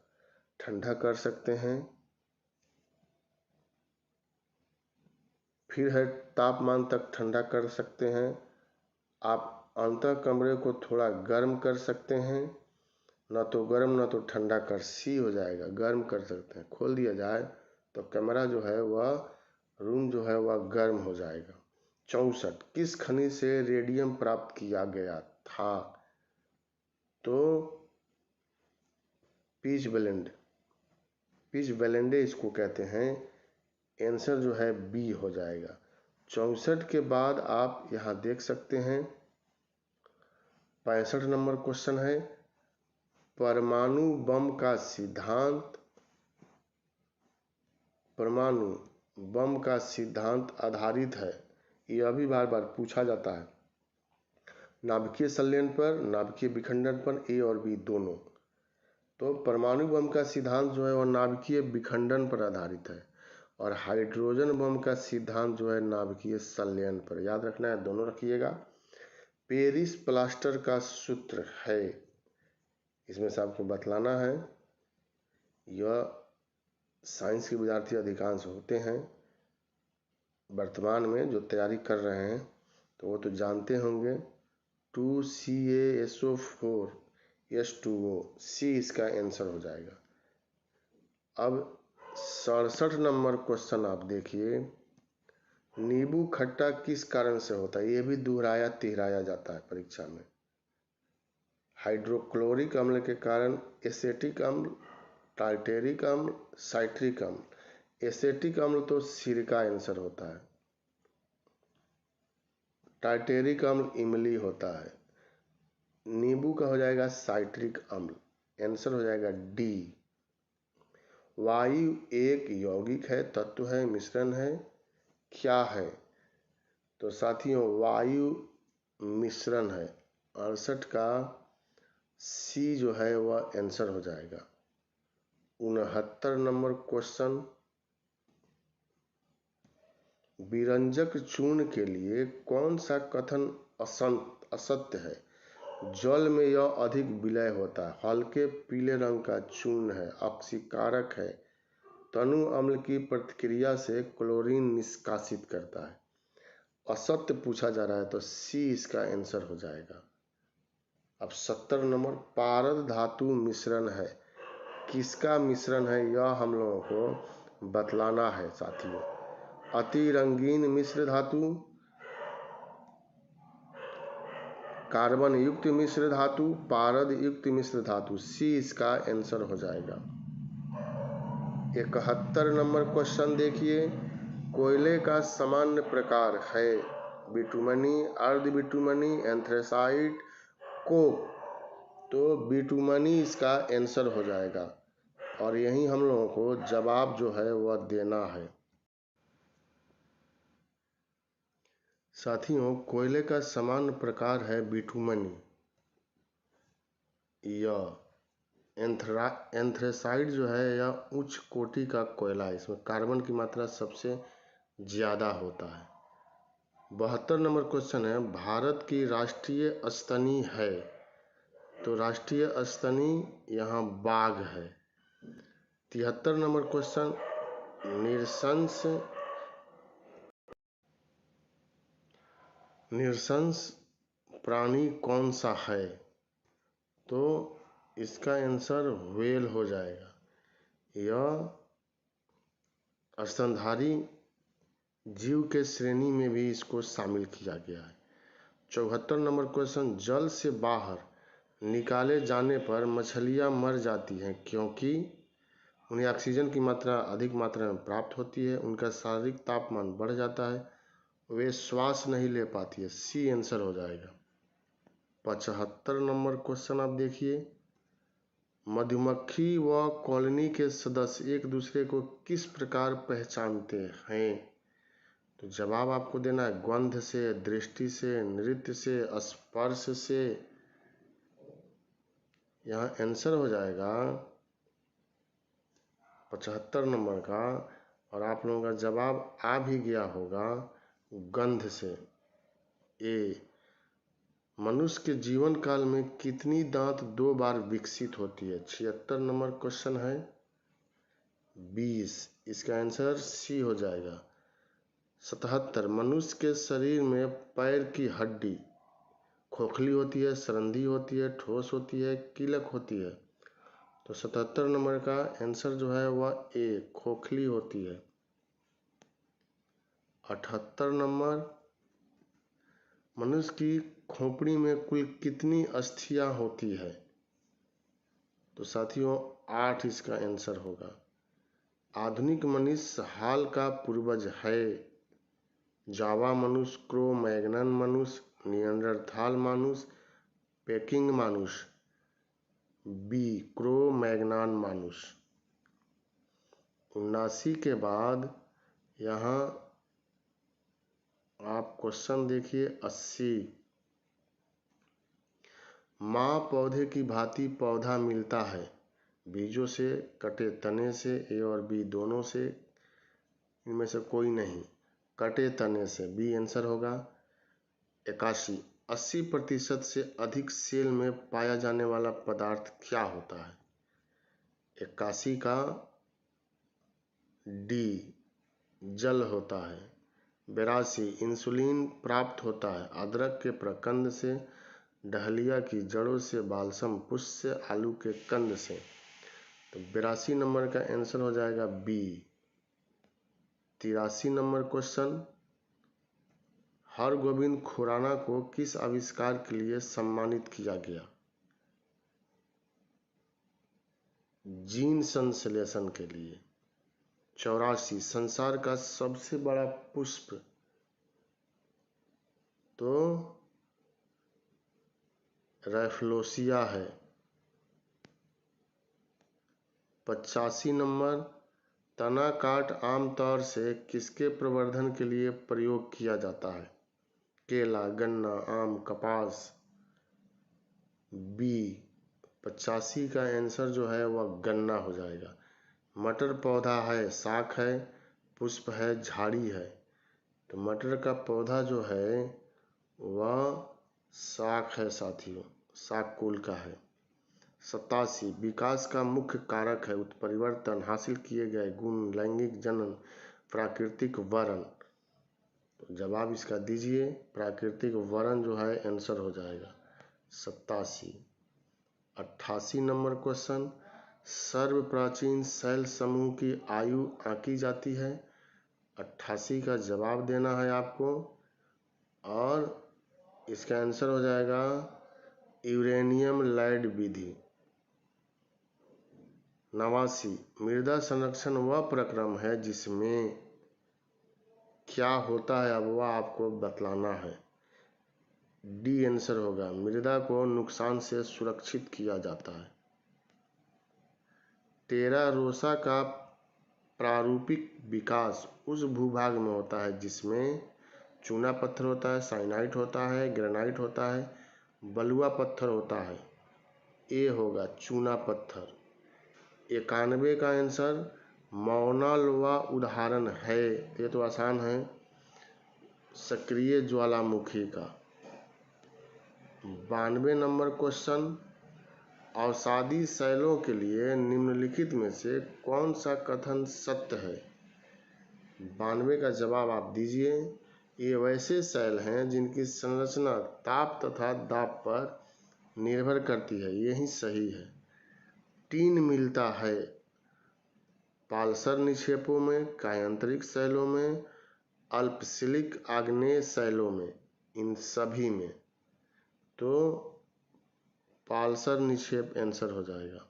ठंडा कर सकते हैं, फिर है तापमान तक ठंडा कर सकते हैं, आप अंतः कमरे को थोड़ा गर्म कर सकते हैं, ना तो गर्म ना तो ठंडा कर, सी हो जाएगा, गर्म कर सकते हैं। खोल दिया जाए तो कमरा जो है वह, रूम जो है वह गर्म हो जाएगा। 64, किस खनिज से रेडियम प्राप्त किया गया था? तो पीच ब्लेंडे इसको कहते हैं। आंसर जो है बी हो जाएगा। 64 के बाद आप यहाँ देख सकते हैं 65 नंबर क्वेश्चन है, परमाणु बम का सिद्धांत आधारित है। यह भी बार बार पूछा जाता है। नाभिकीय संलयन पर, नाभिकीय विखंडन पर, ए और बी दोनों। तो परमाणु बम का सिद्धांत जो है वह नाभिकीय विखंडन पर आधारित है, और हाइड्रोजन बम का सिद्धांत जो है नाभिकीय संलयन पर। याद रखना है, दोनों रखिएगा। पेरिस प्लास्टर का सूत्र है, इसमें से आपको बतलाना है। यह साइंस के विद्यार्थी अधिकांश होते हैं वर्तमान में जो तैयारी कर रहे हैं, तो वो तो जानते होंगे। 2CaSO4 H2O, सी इसका आंसर हो जाएगा। अब 67 नंबर क्वेश्चन आप देखिए, नींबू खट्टा किस कारण से होता है? ये भी दोहराया तिहराया जाता है परीक्षा में। हाइड्रोक्लोरिक अम्ल के कारण, एसेटिक अम्ल, टार्टेरिक अम्ल, साइट्रिक अम्ल। एसेटिक अम्ल तो सिरका आंसर होता है, टार्टेरिक अम्ल इमली होता है, नींबू का हो जाएगा साइट्रिक अम्ल। आंसर हो जाएगा डी। वायु एक यौगिक है, तत्व है, मिश्रण है, क्या है? तो साथियों, वायु मिश्रण है। 68 का सी जो है वह आंसर हो जाएगा। 69 नंबर क्वेश्चन, विरंजक चूर्ण के लिए कौन सा कथन असत्य है? जल में यह अधिक विलय होता है, हल्के पीले रंग का चूर्ण है, ऑक्सीकारक है, तनु अम्ल की प्रतिक्रिया से क्लोरीन निष्कासित करता है। असत्य पूछा जा रहा है, तो सी इसका आंसर हो जाएगा। अब 70 नंबर, पारद धातु मिश्रण है, किसका मिश्रण है यह हम लोगों को बतलाना है साथियों। अति रंगीन मिश्र धातु, कार्बन युक्त मिश्र धातु, पारद युक्त मिश्र धातु, सी इसका आंसर हो जाएगा। 71 नंबर क्वेश्चन देखिए, कोयले का सामान्य प्रकार है बिटुमनी, अर्ध बिटुमनी, एंथ्रेसाइट, कोक। तो बिटुमनी इसका आंसर हो जाएगा, और यही हम लोगों को जवाब जो है वह देना है। साथियों, कोयले का सामान्य प्रकार है बिटुमनी। यह एंथ्रेसाइट जो है यह उच्च कोटि का कोयला है, इसमें कार्बन की मात्रा सबसे ज़्यादा होता है। 72 नंबर क्वेश्चन है, भारत की राष्ट्रीय स्तनी है, तो राष्ट्रीय स्तनी यहाँ बाघ है। 73 नंबर क्वेश्चन, निरशंस प्राणी कौन सा है? तो इसका आंसर व्हेल हो जाएगा। यह स्तनधारी जीव के श्रेणी में भी इसको शामिल किया गया है। 74 नंबर क्वेश्चन, जल से बाहर निकाले जाने पर मछलियां मर जाती हैं क्योंकि उन्हें ऑक्सीजन की मात्रा अधिक मात्रा में प्राप्त होती है, उनका शारीरिक तापमान बढ़ जाता है, वे श्वास नहीं ले पाती है। सी आंसर हो जाएगा। 75 नंबर क्वेश्चन आप देखिए, मधुमक्खी व कॉलोनी के सदस्य एक दूसरे को किस प्रकार पहचानते हैं? तो जवाब आपको देना है गंध से, दृष्टि से, नृत्य से, स्पर्श से। यहाँ आंसर हो जाएगा 75 नंबर का, और आप लोगों का जवाब आ भी गया होगा गंध से। ए, मनुष्य के जीवन काल में कितनी दांत 2 बार विकसित होती है? 76 नंबर क्वेश्चन है 20। इसका आंसर सी हो जाएगा। 77, मनुष्य के शरीर में पैर की हड्डी खोखली होती है, संरंधी होती है, ठोस होती है, कीलक होती है? तो 77 नंबर का आंसर जो है वह ए, खोखली होती है। 78 नंबर, मनुष्य की खोपड़ी में कुल कितनी अस्थियां होती है? तो साथियों 8 इसका आंसर होगा। आधुनिक मनुष्य हाल का पूर्वज है? जावा मनुष्य, क्रो मैग्नन मनुष्य, निएंडरथाल मनुष्य, पेकिंग मनुष्य? बी, क्रो मैग्नान मनुष्य। 79 के बाद यहाँ आप क्वेश्चन देखिए 80, माँ पौधे की भांति पौधा मिलता है बीजों से, कटे तने से, ए और बी दोनों से, इनमें से कोई नहीं, कटे तने से, बी आंसर होगा। 81, 80% से अधिक सेल में पाया जाने वाला पदार्थ क्या होता है? 81 का डी, जल होता है। 82, इंसुलिन प्राप्त होता है अदरक के प्रकंद से, डहलिया की जड़ों से, बालसम पुष्प से, आलू के कंद से? तो 82 नंबर का आंसर हो जाएगा बी। 83 नंबर क्वेश्चन, हरगोविंद खुराना को किस आविष्कार के लिए सम्मानित किया गया? जीन संश्लेषण के लिए। 84, संसार का सबसे बड़ा पुष्प? तो रैफ्लोसिया है। 85 नंबर, तना काट आमतौर से किसके प्रवर्धन के लिए प्रयोग किया जाता है? केला, गन्ना, आम, कपास? बी, 85 का आंसर जो है वह गन्ना हो जाएगा। मटर पौधा है, शाख है, पुष्प है, झाड़ी है? तो मटर का पौधा जो है वह शाख है साथियों, शाक कुल का है। 87, विकास का मुख्य कारक है उत्परिवर्तन, हासिल किए गए गुण, लैंगिक जनन, प्राकृतिक वरण? तो जवाब इसका दीजिए, प्राकृतिक वरण जो है आंसर हो जाएगा 87। 88 नंबर क्वेश्चन, सर्व प्राचीन शैल समूह की आयु आंकी जाती है? 88 का जवाब देना है आपको, और इसका आंसर हो जाएगा यूरेनियम लैड विधि। 89, मृदा संरक्षण वह प्रक्रम है जिसमें क्या होता है, अब वह आपको बतलाना है। डी आंसर होगा, मृदा को नुकसान से सुरक्षित किया जाता है। टेरा रोसा का प्रारूपिक विकास उस भूभाग में होता है जिसमें चूना पत्थर होता है, साइनाइट होता है, ग्रेनाइट होता है, बलुआ पत्थर होता है? ए होगा चूना पत्थर। 91 का आंसर मौना लोआ उदाहरण है, ये तो आसान है, सक्रिय ज्वालामुखी का। 92 नंबर क्वेश्चन, अवसादी शैलों के लिए निम्नलिखित में से कौन सा कथन सत्य है? 92 का जवाब आप दीजिए। ये वैसे शैल हैं जिनकी संरचना ताप तथा दाब पर निर्भर करती है, यही सही है। टीन मिलता है पालसर निक्षेपों में, कायांतरिक शैलों में, अल्पशिलिक आग्नेय शैलों में, इन सभी में। तो पालसर निक्षेप आंसर हो जाएगा।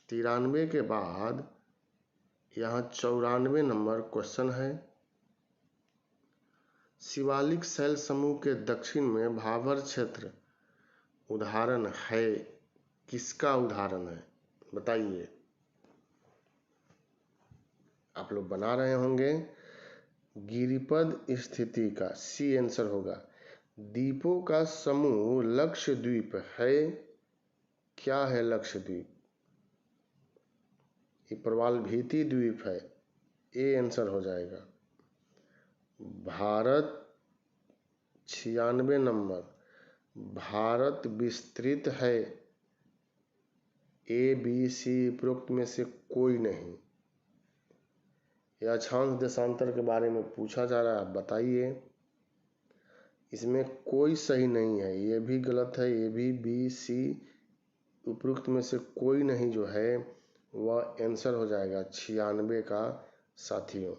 93 के बाद यहाँ 94 नंबर क्वेश्चन है। शिवालिक शैल समूह के दक्षिण में भाबर क्षेत्र उदाहरण है, किसका उदाहरण है बताइए। आप लोग बना रहे होंगे। गिरिपद स्थिति का सी आंसर होगा। द्वीपों का समूह लक्षद्वीप है। क्या है लक्षद्वीप? ये प्रवाल भीति द्वीप है। ए आंसर हो जाएगा। भारत 96 नंबर, भारत विस्तृत है। ए बी सी उपरोक्त में से कोई नहीं। यह अक्षांश देशांतर के बारे में पूछा जा रहा है, आप बताइए। इसमें कोई सही नहीं है, ये भी गलत है, ये भी बी सी उपरोक्त में से कोई नहीं जो है वह आंसर हो जाएगा 96 का साथियों।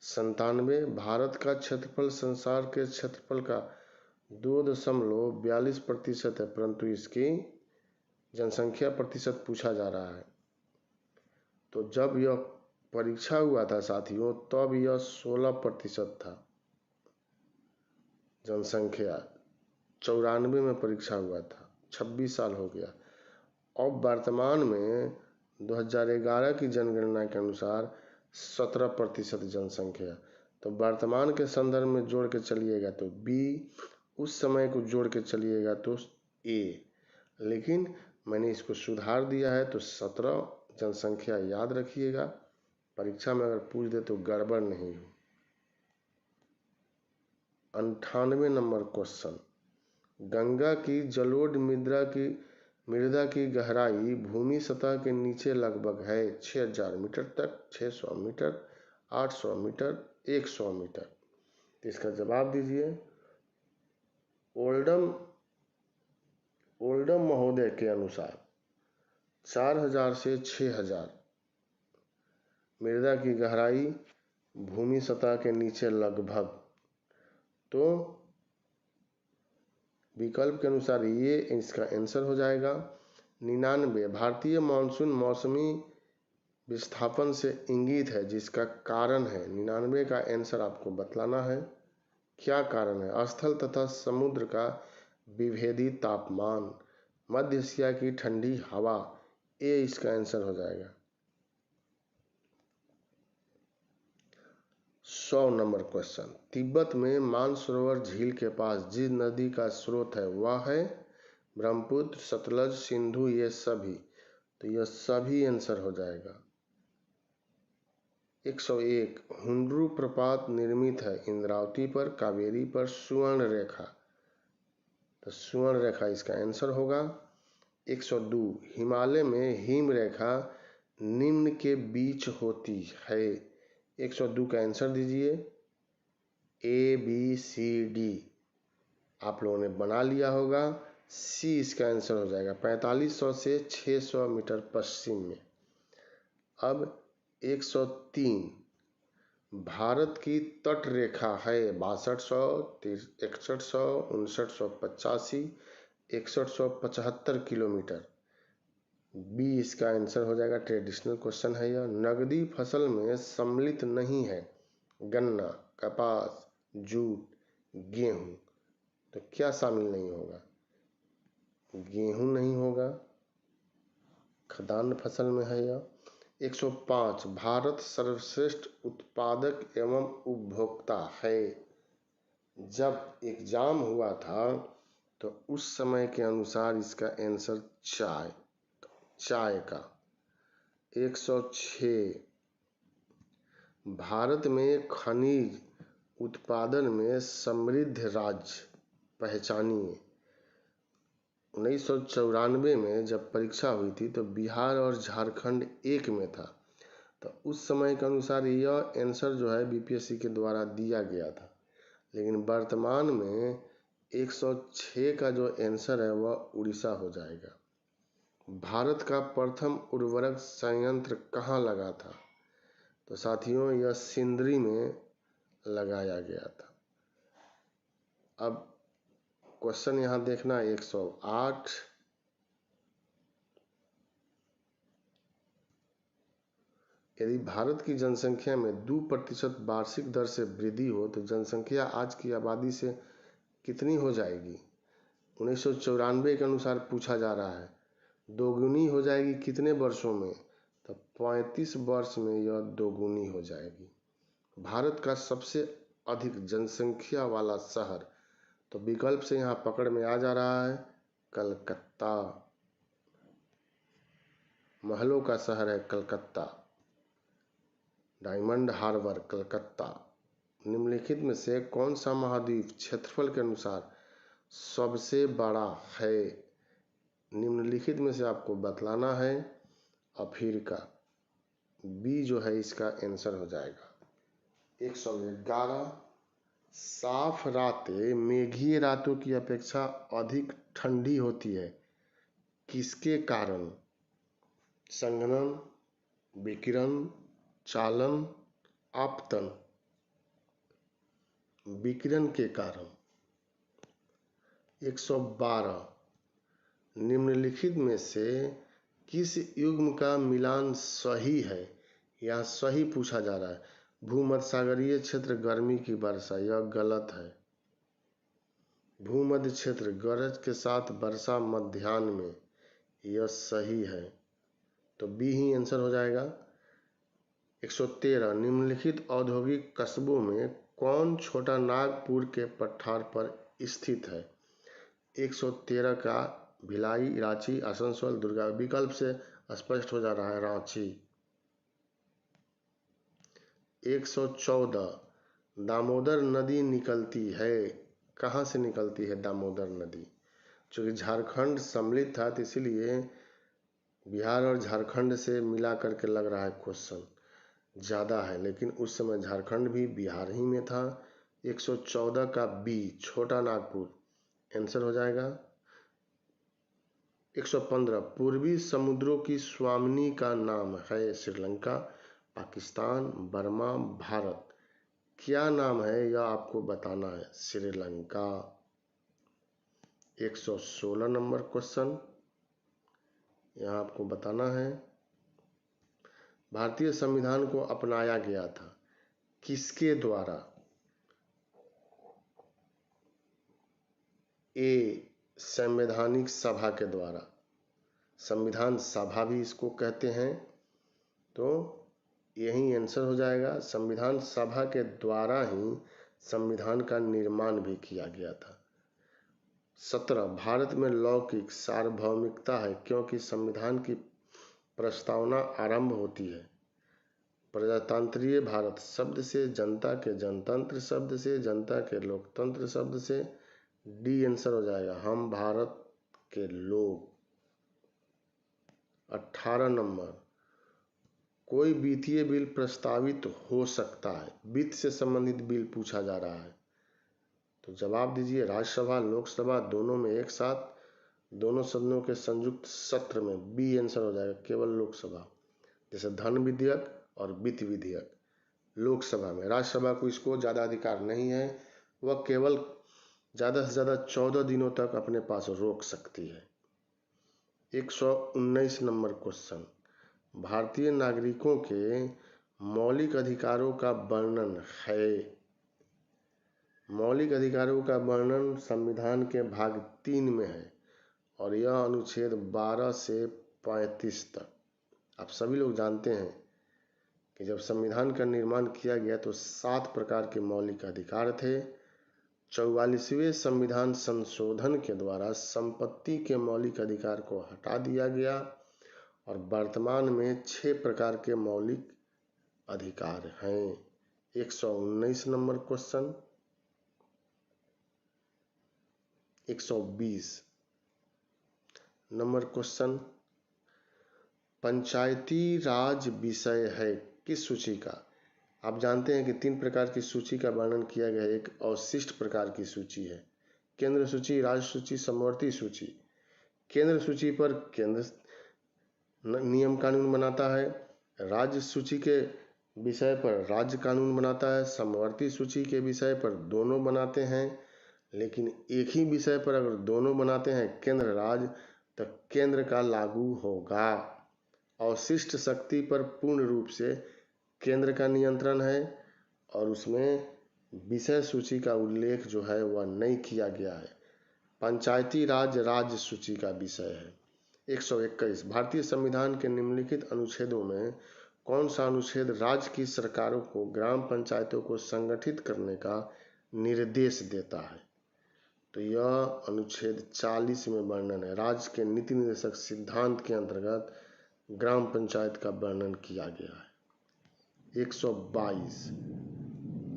97 भारत का क्षेत्रफल संसार के क्षेत्रफल का 2.42% है, परंतु इसकी जनसंख्या प्रतिशत पूछा जा रहा है। तो जब यह परीक्षा हुआ था साथियों तब यह 16% था जनसंख्या। 94 में परीक्षा हुआ था, 26 साल हो गया। अब वर्तमान में 2011 की जनगणना के अनुसार 17% जनसंख्या। तो वर्तमान के संदर्भ में जोड़ के चलिएगा तो बी, उस समय को जोड़ के चलिएगा तो ए, लेकिन मैंने इसको सुधार दिया है तो 17 जनसंख्या याद रखिएगा। परीक्षा में अगर पूछ दे तो गड़बड़ नहीं हो। 98 नंबर क्वेश्चन, गंगा की जलोढ़ मृदा की गहराई भूमि सतह के नीचे लगभग है 6000 मीटर तक, 600 मीटर, 800 मीटर, 100 मीटर। तो इसका जवाब दीजिए। ओल्डम महोदय के अनुसार 4000 से 6000 मृदा की गहराई भूमि सतह के नीचे लगभग। तो विकल्प के अनुसार ये इसका आंसर हो जाएगा। 99 भारतीय मानसून मौसमी विस्थापन से इंगित है, जिसका कारण है। 99 का आंसर आपको बतलाना है। क्या कारण है? स्थल तथा समुद्र का विभेदी तापमान, मध्य एशिया की ठंडी हवा। ए इसका आंसर हो जाएगा। 100 नंबर क्वेश्चन, तिब्बत में मानसरोवर झील के पास जिस नदी का स्रोत है वह है ब्रह्मपुत्र, सतलज, सिंधु, ये सभी। तो यह सभी आंसर हो जाएगा। 101 हुंड्रू प्रपात निर्मित है इंद्रावती पर, कावेरी पर, सुवर्ण रेखा। तो सुवर्ण रेखा इसका आंसर होगा। 102 हिमालय में हिम रेखा निम्न के बीच होती है। 102 का आंसर दीजिए। ए बी सी डी आप लोगों ने बना लिया होगा। सी इसका आंसर हो जाएगा। 4500 से 600 मीटर पश्चिम में। अब 103 भारत की तट रेखा है 6200, 6100, 5985, 6175 किलोमीटर। बी इसका आंसर हो जाएगा। ट्रेडिशनल क्वेश्चन है यह। नगदी फसल में सम्मिलित नहीं है गन्ना, कपास, जूट, गेहूं। तो क्या शामिल नहीं होगा? गेहूं नहीं होगा, खाद्यान्न फसल में है यह। 105 भारत सर्वश्रेष्ठ उत्पादक एवं उपभोक्ता है। जब एग्जाम हुआ था तो उस समय के अनुसार इसका आंसर चाय का। 106 भारत में खनिज उत्पादन में समृद्ध राज्य पहचानिए। 1994 में जब परीक्षा हुई थी तो बिहार और झारखंड एक में था। तो उस समय के अनुसार यह आंसर जो है बीपीएससी के द्वारा दिया गया था, लेकिन वर्तमान में 106 का जो आंसर है वह उड़ीसा हो जाएगा। भारत का प्रथम उर्वरक संयंत्र कहाँ लगा था? तो साथियों यह सिंदरी में लगाया गया था। अब क्वेश्चन यहाँ देखना 108। यदि भारत की जनसंख्या में 2% वार्षिक दर से वृद्धि हो तो जनसंख्या आज की आबादी से कितनी हो जाएगी? 1994 के अनुसार पूछा जा रहा है। दोगुनी हो जाएगी कितने वर्षों में? तो 35 वर्ष में यह दोगुनी हो जाएगी। भारत का सबसे अधिक जनसंख्या वाला शहर, तो विकल्प से यहाँ पकड़ में आ जा रहा है कलकत्ता। महलों का शहर है कलकत्ता। Diamond harbour Calcutta. निम्नलिखित में से कौन सा महाद्वीप क्षेत्रफल के अनुसार सबसे बड़ा है? निम्नलिखित में से आपको बतलाना है अफ्रीका। बी जो है इसका आंसर हो जाएगा। 111। साफ रातें मेघीय रातों की अपेक्षा अधिक ठंडी होती है, किसके कारण? संघनन, विकिरण, चालन, आपतन। विकिरण के कारण। 112। निम्नलिखित में से किस युग्म का मिलान सही है? यहाँ सही पूछा जा रहा है। भूमध्यसागरीय क्षेत्र गर्मी की वर्षा, यह गलत है। भूमध्य क्षेत्र गरज के साथ वर्षा मध्याह्न में, यह सही है। तो बी ही आंसर हो जाएगा। 113। निम्नलिखित औद्योगिक कस्बों में कौन छोटा नागपुर के पठार पर स्थित है? 113 का भिलाई, रांची, आसनसोल, दुर्गा। विकल्प से स्पष्ट हो जा रहा है रांची। 114। दामोदर नदी निकलती है, कहाँ से निकलती है दामोदर नदी? चूँकि झारखंड सम्मिलित था तो इसीलिए बिहार और झारखंड से मिला करके लग रहा है क्वेश्चन ज़्यादा है, लेकिन उस समय झारखंड भी बिहार ही में था। 114 का बी छोटा नागपुर आंसर हो जाएगा। 115। पूर्वी समुद्रों की स्वामिनी का नाम है? श्रीलंका, पाकिस्तान, बर्मा, भारत। क्या नाम है यह आपको बताना है। श्रीलंका। 116 नंबर क्वेश्चन यहाँ आपको बताना है। भारतीय संविधान को अपनाया गया था, किसके द्वारा? ए संवैधानिक सभा के द्वारा। संविधान सभा भी इसको कहते हैं, तो यही आंसर हो जाएगा। संविधान सभा के द्वारा ही संविधान का निर्माण भी किया गया था। 17। भारत में लौकिक सार्वभौमिकता है क्योंकि संविधान की प्रस्तावना आरंभ होती है प्रजातंत्रीय भारत शब्द से, जनता के जनतंत्र शब्द से, जनता के लोकतंत्र शब्द से। डी आंसर हो जाएगा, हम भारत के लोग। 18 नंबर, कोई वित्तीय बिल प्रस्तावित हो सकता है। वित्त से संबंधित बिल पूछा जा रहा है, तो जवाब दीजिए। राज्यसभा लोकसभा दोनों में एक साथ, दोनों सदनों के संयुक्त सत्र में। बी आंसर हो जाएगा, केवल लोकसभा। जैसे धन विधेयक और वित्त विधेयक लोकसभा में, राज्यसभा को इसको ज़्यादा अधिकार नहीं है, वह केवल ज़्यादा से ज़्यादा 14 दिनों तक अपने पास रोक सकती है। 119 नंबर क्वेश्चन, भारतीय नागरिकों के मौलिक अधिकारों का वर्णन है। मौलिक अधिकारों का वर्णन संविधान के भाग 3 में है और यह अनुच्छेद 12 से 35 तक। आप सभी लोग जानते हैं कि जब संविधान का निर्माण किया गया तो 7 प्रकार के मौलिक अधिकार थे। 44वें संविधान संशोधन के द्वारा संपत्ति के मौलिक अधिकार को हटा दिया गया और वर्तमान में 6 प्रकार के मौलिक अधिकार हैं। 119 नंबर क्वेश्चन। 120 नंबर क्वेश्चन, पंचायती राज विषय है किस सूची का? आप जानते हैं कि 3 प्रकार की सूची का वर्णन किया गया है। एक अवशिष्ट प्रकार की सूची है, केंद्र सूची, राज्य सूची, समवर्ती सूची। केंद्र सूची पर केंद्र नियम कानून बनाता है, राज्य सूची के विषय पर राज्य कानून बनाता है, समवर्ती सूची के विषय पर दोनों बनाते हैं। लेकिन एक ही विषय पर अगर दोनों बनाते हैं केंद्र राज्य, तो केंद्र का लागू होगा। अवशिष्ट शक्ति पर पूर्ण रूप से केंद्र का नियंत्रण है और उसमें विषय सूची का उल्लेख जो है वह नहीं किया गया है। पंचायती राज राज्य सूची का विषय है। 121 भारतीय संविधान के निम्नलिखित अनुच्छेदों में कौन सा अनुच्छेद राज्य की सरकारों को ग्राम पंचायतों को संगठित करने का निर्देश देता है? तो यह अनुच्छेद 40 में वर्णन है। राज्य के नीति निर्देशक सिद्धांत के अंतर्गत ग्राम पंचायत का वर्णन किया गया है। 122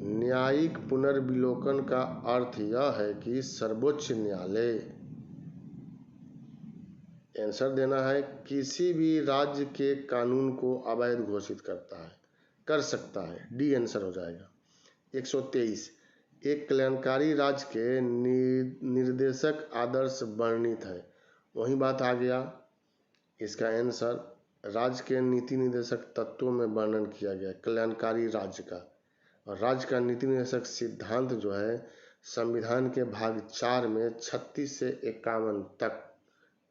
न्यायिक पुनर्विलोकन का अर्थ यह है कि सर्वोच्च न्यायालय, आंसर देना है, किसी भी राज्य के कानून को अवैध घोषित कर सकता है। डी आंसर हो जाएगा। 123 एक कल्याणकारी राज्य के निर्देशक आदर्श वर्णित है। वही बात आ गया, इसका आंसर राज्य के नीति निर्देशक तत्वों में वर्णन किया गया कल्याणकारी राज्य का। और राज्य का नीति निर्देशक सिद्धांत जो है संविधान के भाग 4 में 36 से 51 तक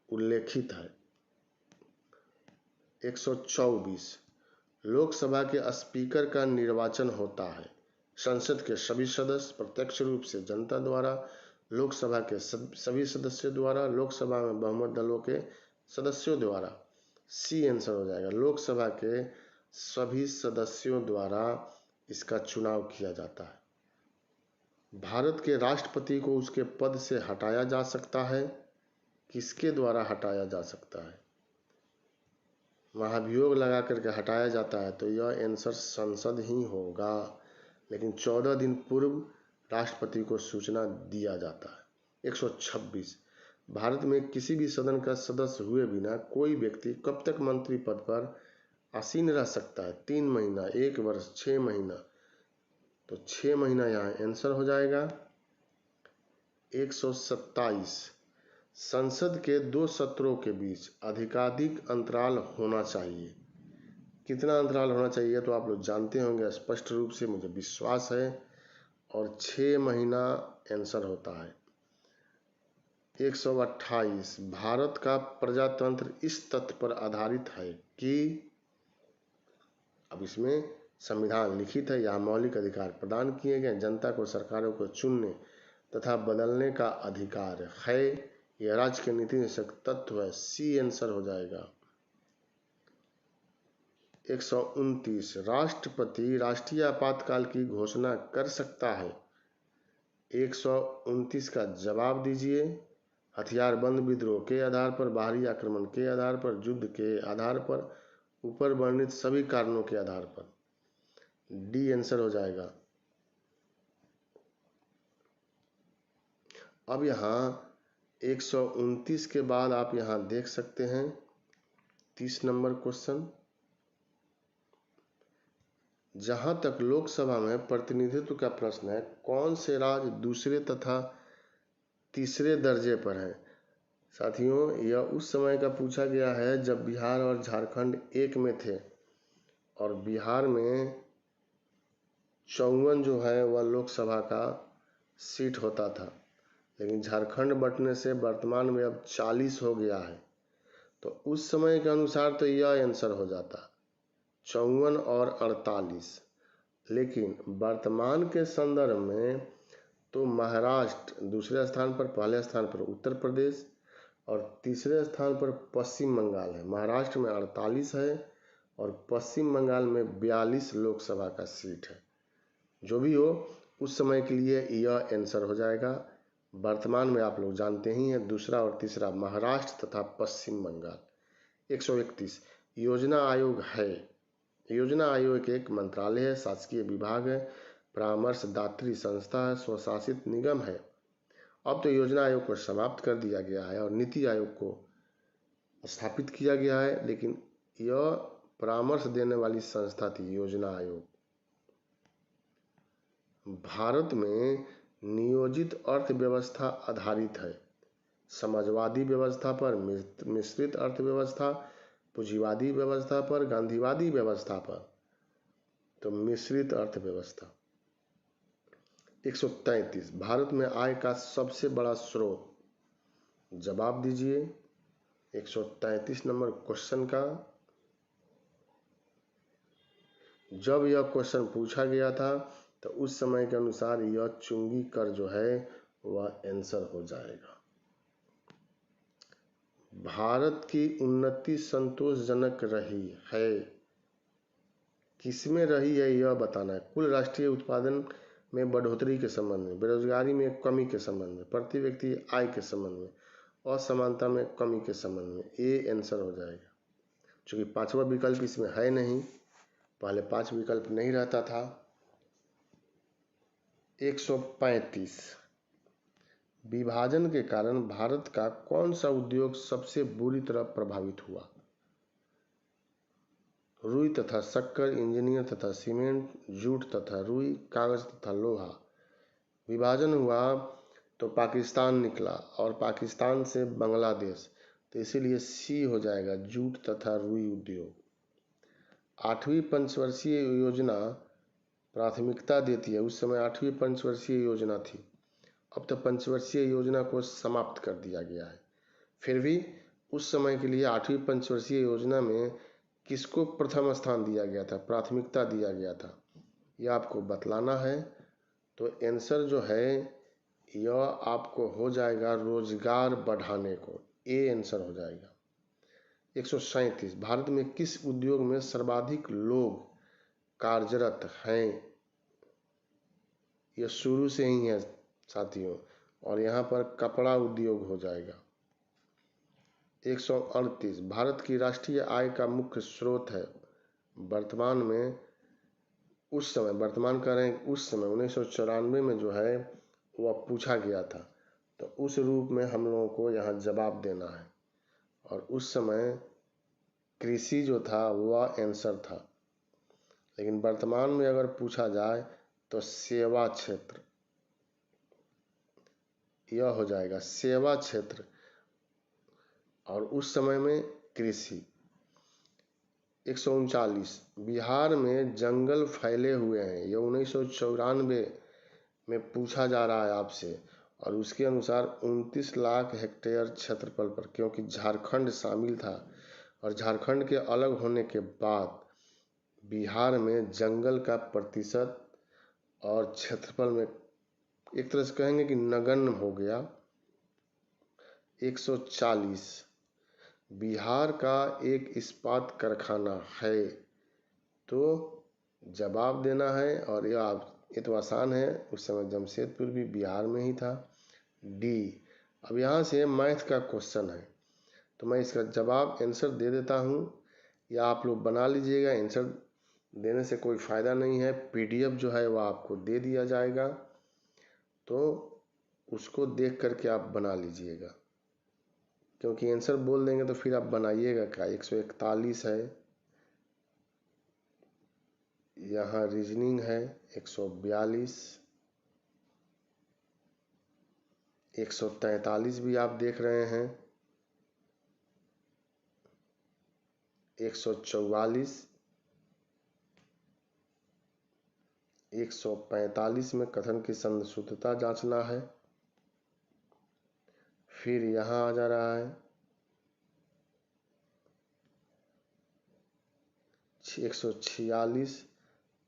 उल्लेखित है। 124 लोकसभा के स्पीकर का निर्वाचन होता है। संसद के सभी सदस्य प्रत्यक्ष रूप से जनता द्वारा, लोकसभा के सभी सदस्यों द्वारा, लोकसभा में बहुमत दलों के सदस्यों द्वारा। सी आंसर हो जाएगा। लोकसभा के सभी सदस्यों द्वारा इसका चुनाव किया जाता है। भारत के राष्ट्रपति को उसके पद से हटाया जा सकता है। किसके द्वारा हटाया जा सकता है? महाभियोग लगा करके हटाया जाता है, तो यह आंसर संसद ही होगा। लेकिन 14 दिन पूर्व राष्ट्रपति को सूचना दिया जाता है। 126 भारत में किसी भी सदन का सदस्य हुए बिना कोई व्यक्ति कब तक मंत्री पद पर आसीन रह सकता है? 3 महीना, 1 वर्ष, 6 महीना। तो 6 महीना यहाँ आंसर हो जाएगा। 127 संसद के 2 सत्रों के बीच अधिकाधिक अंतराल होना चाहिए। कितना अंतराल होना चाहिए तो आप लोग जानते होंगे स्पष्ट रूप से, मुझे विश्वास है। और 6 महीना आंसर होता है। 128 भारत का प्रजातंत्र इस तथ्य पर आधारित है कि, अब इसमें संविधान लिखित है, यहाँ मौलिक अधिकार प्रदान किए गए, जनता को सरकारों को चुनने तथा बदलने का अधिकार है। यह राज्य के नीति निर्देशक तत्व है। सी आंसर हो जाएगा। 129 राष्ट्रपति राष्ट्रीय आपातकाल की घोषणा कर सकता है। 129 का जवाब दीजिए। हथियारबंद विद्रोह के आधार पर, बाहरी आक्रमण के आधार पर, युद्ध के आधार पर, ऊपर वर्णित सभी कारणों के आधार पर। डी आंसर हो जाएगा। अब यहाँ 129 के बाद आप यहाँ देख सकते हैं 30 नंबर क्वेश्चन। जहां तक लोकसभा में प्रतिनिधित्व का प्रश्न है, कौन से राज्य दूसरे तथा तीसरे दर्जे पर हैं? साथियों, यह उस समय का पूछा गया है जब बिहार और झारखंड एक में थे और बिहार में 54 जो है वह लोकसभा का सीट होता था, लेकिन झारखंड बंटने से वर्तमान में अब 40 हो गया है। तो उस समय के अनुसार तो यह आंसर हो जाता 54 और 48। लेकिन वर्तमान के संदर्भ में तो महाराष्ट्र दूसरे स्थान पर, पहले स्थान पर उत्तर प्रदेश और तीसरे स्थान पर पश्चिम बंगाल है। महाराष्ट्र में 48 है और पश्चिम बंगाल में 42 लोकसभा का सीट है। जो भी हो, उस समय के लिए यह आंसर हो जाएगा। वर्तमान में आप लोग जानते ही हैं दूसरा और तीसरा महाराष्ट्र तथा पश्चिम बंगाल। 131 योजना आयोग है। योजना आयोग एक मंत्रालय है, शासकीय विभाग है, परामर्शदात्री संस्था है, स्वशासित निगम है। अब तो योजना आयोग को समाप्त कर दिया गया है और नीति आयोग को स्थापित किया गया है, लेकिन यह परामर्श देने वाली संस्था थी योजना आयोग। भारत में नियोजित अर्थव्यवस्था आधारित है। समाजवादी व्यवस्था पर, मिश्रित अर्थव्यवस्था, पूंजीवादी व्यवस्था पर, गांधीवादी व्यवस्था पर। तो मिश्रित अर्थव्यवस्था। 133 भारत में आय का सबसे बड़ा स्रोत, जवाब दीजिए 133 नंबर क्वेश्चन का। जब यह क्वेश्चन पूछा गया था तो उस समय के अनुसार यह चुंगी कर जो है वह आंसर हो जाएगा। भारत की उन्नति संतोषजनक रही है, किसमें रही है यह बताना है। कुल राष्ट्रीय उत्पादन में बढ़ोतरी के संबंध में, बेरोजगारी में कमी के संबंध में, प्रति व्यक्ति आय के संबंध में, असमानता में कमी के संबंध में, ये आंसर हो जाएगा। क्योंकि पांचवा विकल्प इसमें है नहीं, पहले 5 विकल्प नहीं रहता था। 135 विभाजन के कारण भारत का कौन सा उद्योग सबसे बुरी तरह प्रभावित हुआ। रुई तथा शक्कर, इंजीनियर तथा सीमेंट, जूट तथा रुई, कागज तथा लोहा। विभाजन हुआ तो पाकिस्तान निकला और पाकिस्तान से बांग्लादेश, तो इसीलिए सी हो जाएगा, जूट तथा रुई उद्योग। 8वीं पंचवर्षीय योजना प्राथमिकता देती है, उस समय 8वीं पंचवर्षीय योजना थी, अब तो पंचवर्षीय योजना को समाप्त कर दिया गया है। फिर भी उस समय के लिए 8वीं पंचवर्षीय योजना में किसको प्रथम स्थान दिया गया था, प्राथमिकता दिया गया था, यह आपको बतलाना है। तो आंसर जो है यह आपको हो जाएगा रोजगार बढ़ाने को, ए आंसर हो जाएगा। 137 भारत में किस उद्योग में सर्वाधिक लोग कार्यरत हैं। यह शुरू से ही है साथियों, और यहाँ पर कपड़ा उद्योग हो जाएगा। 138 भारत की राष्ट्रीय आय का मुख्य स्रोत है। वर्तमान में, उस समय, वर्तमान कर रहे हैं उस समय 1994 में जो है वह पूछा गया था, तो उस रूप में हम लोगों को यहाँ जवाब देना है। और उस समय कृषि जो था वह आंसर था, लेकिन वर्तमान में अगर पूछा जाए तो सेवा क्षेत्र, यह हो जाएगा सेवा क्षेत्र, और उस समय में कृषि। 139 बिहार में जंगल फैले हुए हैं, यह 1994 में पूछा जा रहा है आपसे, और उसके अनुसार 29 लाख हेक्टेयर क्षेत्रफल पर, क्योंकि झारखंड शामिल था और झारखंड के अलग होने के बाद बिहार में जंगल का प्रतिशत और क्षेत्रफल में एक तरह से कहेंगे कि नगण्य हो गया। 140 बिहार का एक इस्पात कारखाना है, तो जवाब देना है, और ये तो आसान है, उस समय जमशेदपुर भी बिहार में ही था, डी। अब यहाँ से मैथ का क्वेश्चन है, तो मैं इसका जवाब आंसर दे देता हूँ, या आप लोग बना लीजिएगा। आंसर देने से कोई फ़ायदा नहीं है, PDF जो है वह आपको दे दिया जाएगा, तो उसको देख करके आप बना लीजिएगा, क्योंकि आंसर बोल देंगे तो फिर आप बनाइएगा क्या। 141 है, यहाँ रीजनिंग है। 142, 143 भी आप देख रहे हैं। 144, 145 में कथन की संशुद्धता जांचना है। फिर यहाँ आ जा रहा है 146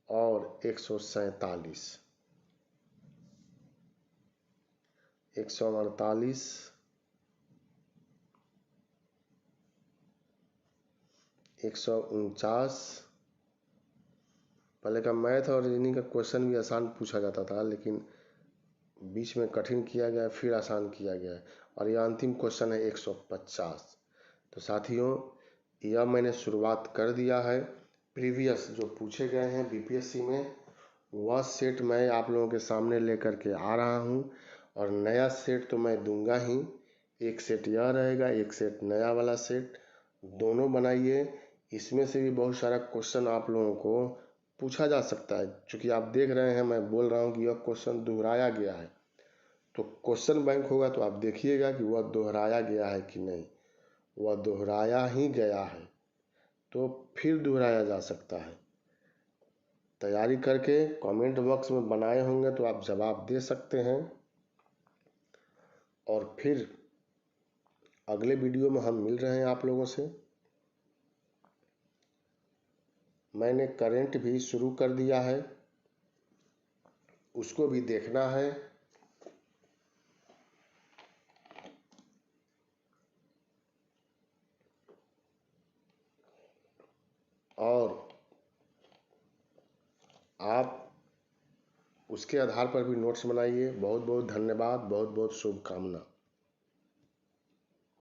और 147, 148, 149। पहले का मैथ और रीजनिंग का क्वेश्चन भी आसान पूछा जाता था, लेकिन बीच में कठिन किया गया, फिर आसान किया गया, और यह अंतिम क्वेश्चन है 150। तो साथियों, यह मैंने शुरुआत कर दिया है। प्रीवियस जो पूछे गए हैं BPSC में, वह सेट मैं आप लोगों के सामने लेकर के आ रहा हूं, और नया सेट तो मैं दूंगा ही। एक सेट यह रहेगा, एक सेट नया वाला सेट, दोनों बनाइए। इसमें से भी बहुत सारा क्वेश्चन आप लोगों को पूछा जा सकता है, क्योंकि आप देख रहे हैं, मैं बोल रहा हूं कि यह क्वेश्चन दोहराया गया है, तो क्वेश्चन बैंक होगा तो आप देखिएगा कि वह दोहराया गया है कि नहीं। वह दोहराया ही गया है, तो फिर दोहराया जा सकता है। तैयारी करके कमेंट बॉक्स में बनाए होंगे तो आप जवाब दे सकते हैं। और फिर अगले वीडियो में हम मिल रहे हैं आप लोगों से। मैंने करंट भी शुरू कर दिया है, उसको भी देखना है। और आप उसके आधार पर भी नोट्स बनाइए। बहुत बहुत धन्यवाद, बहुत बहुत शुभकामना।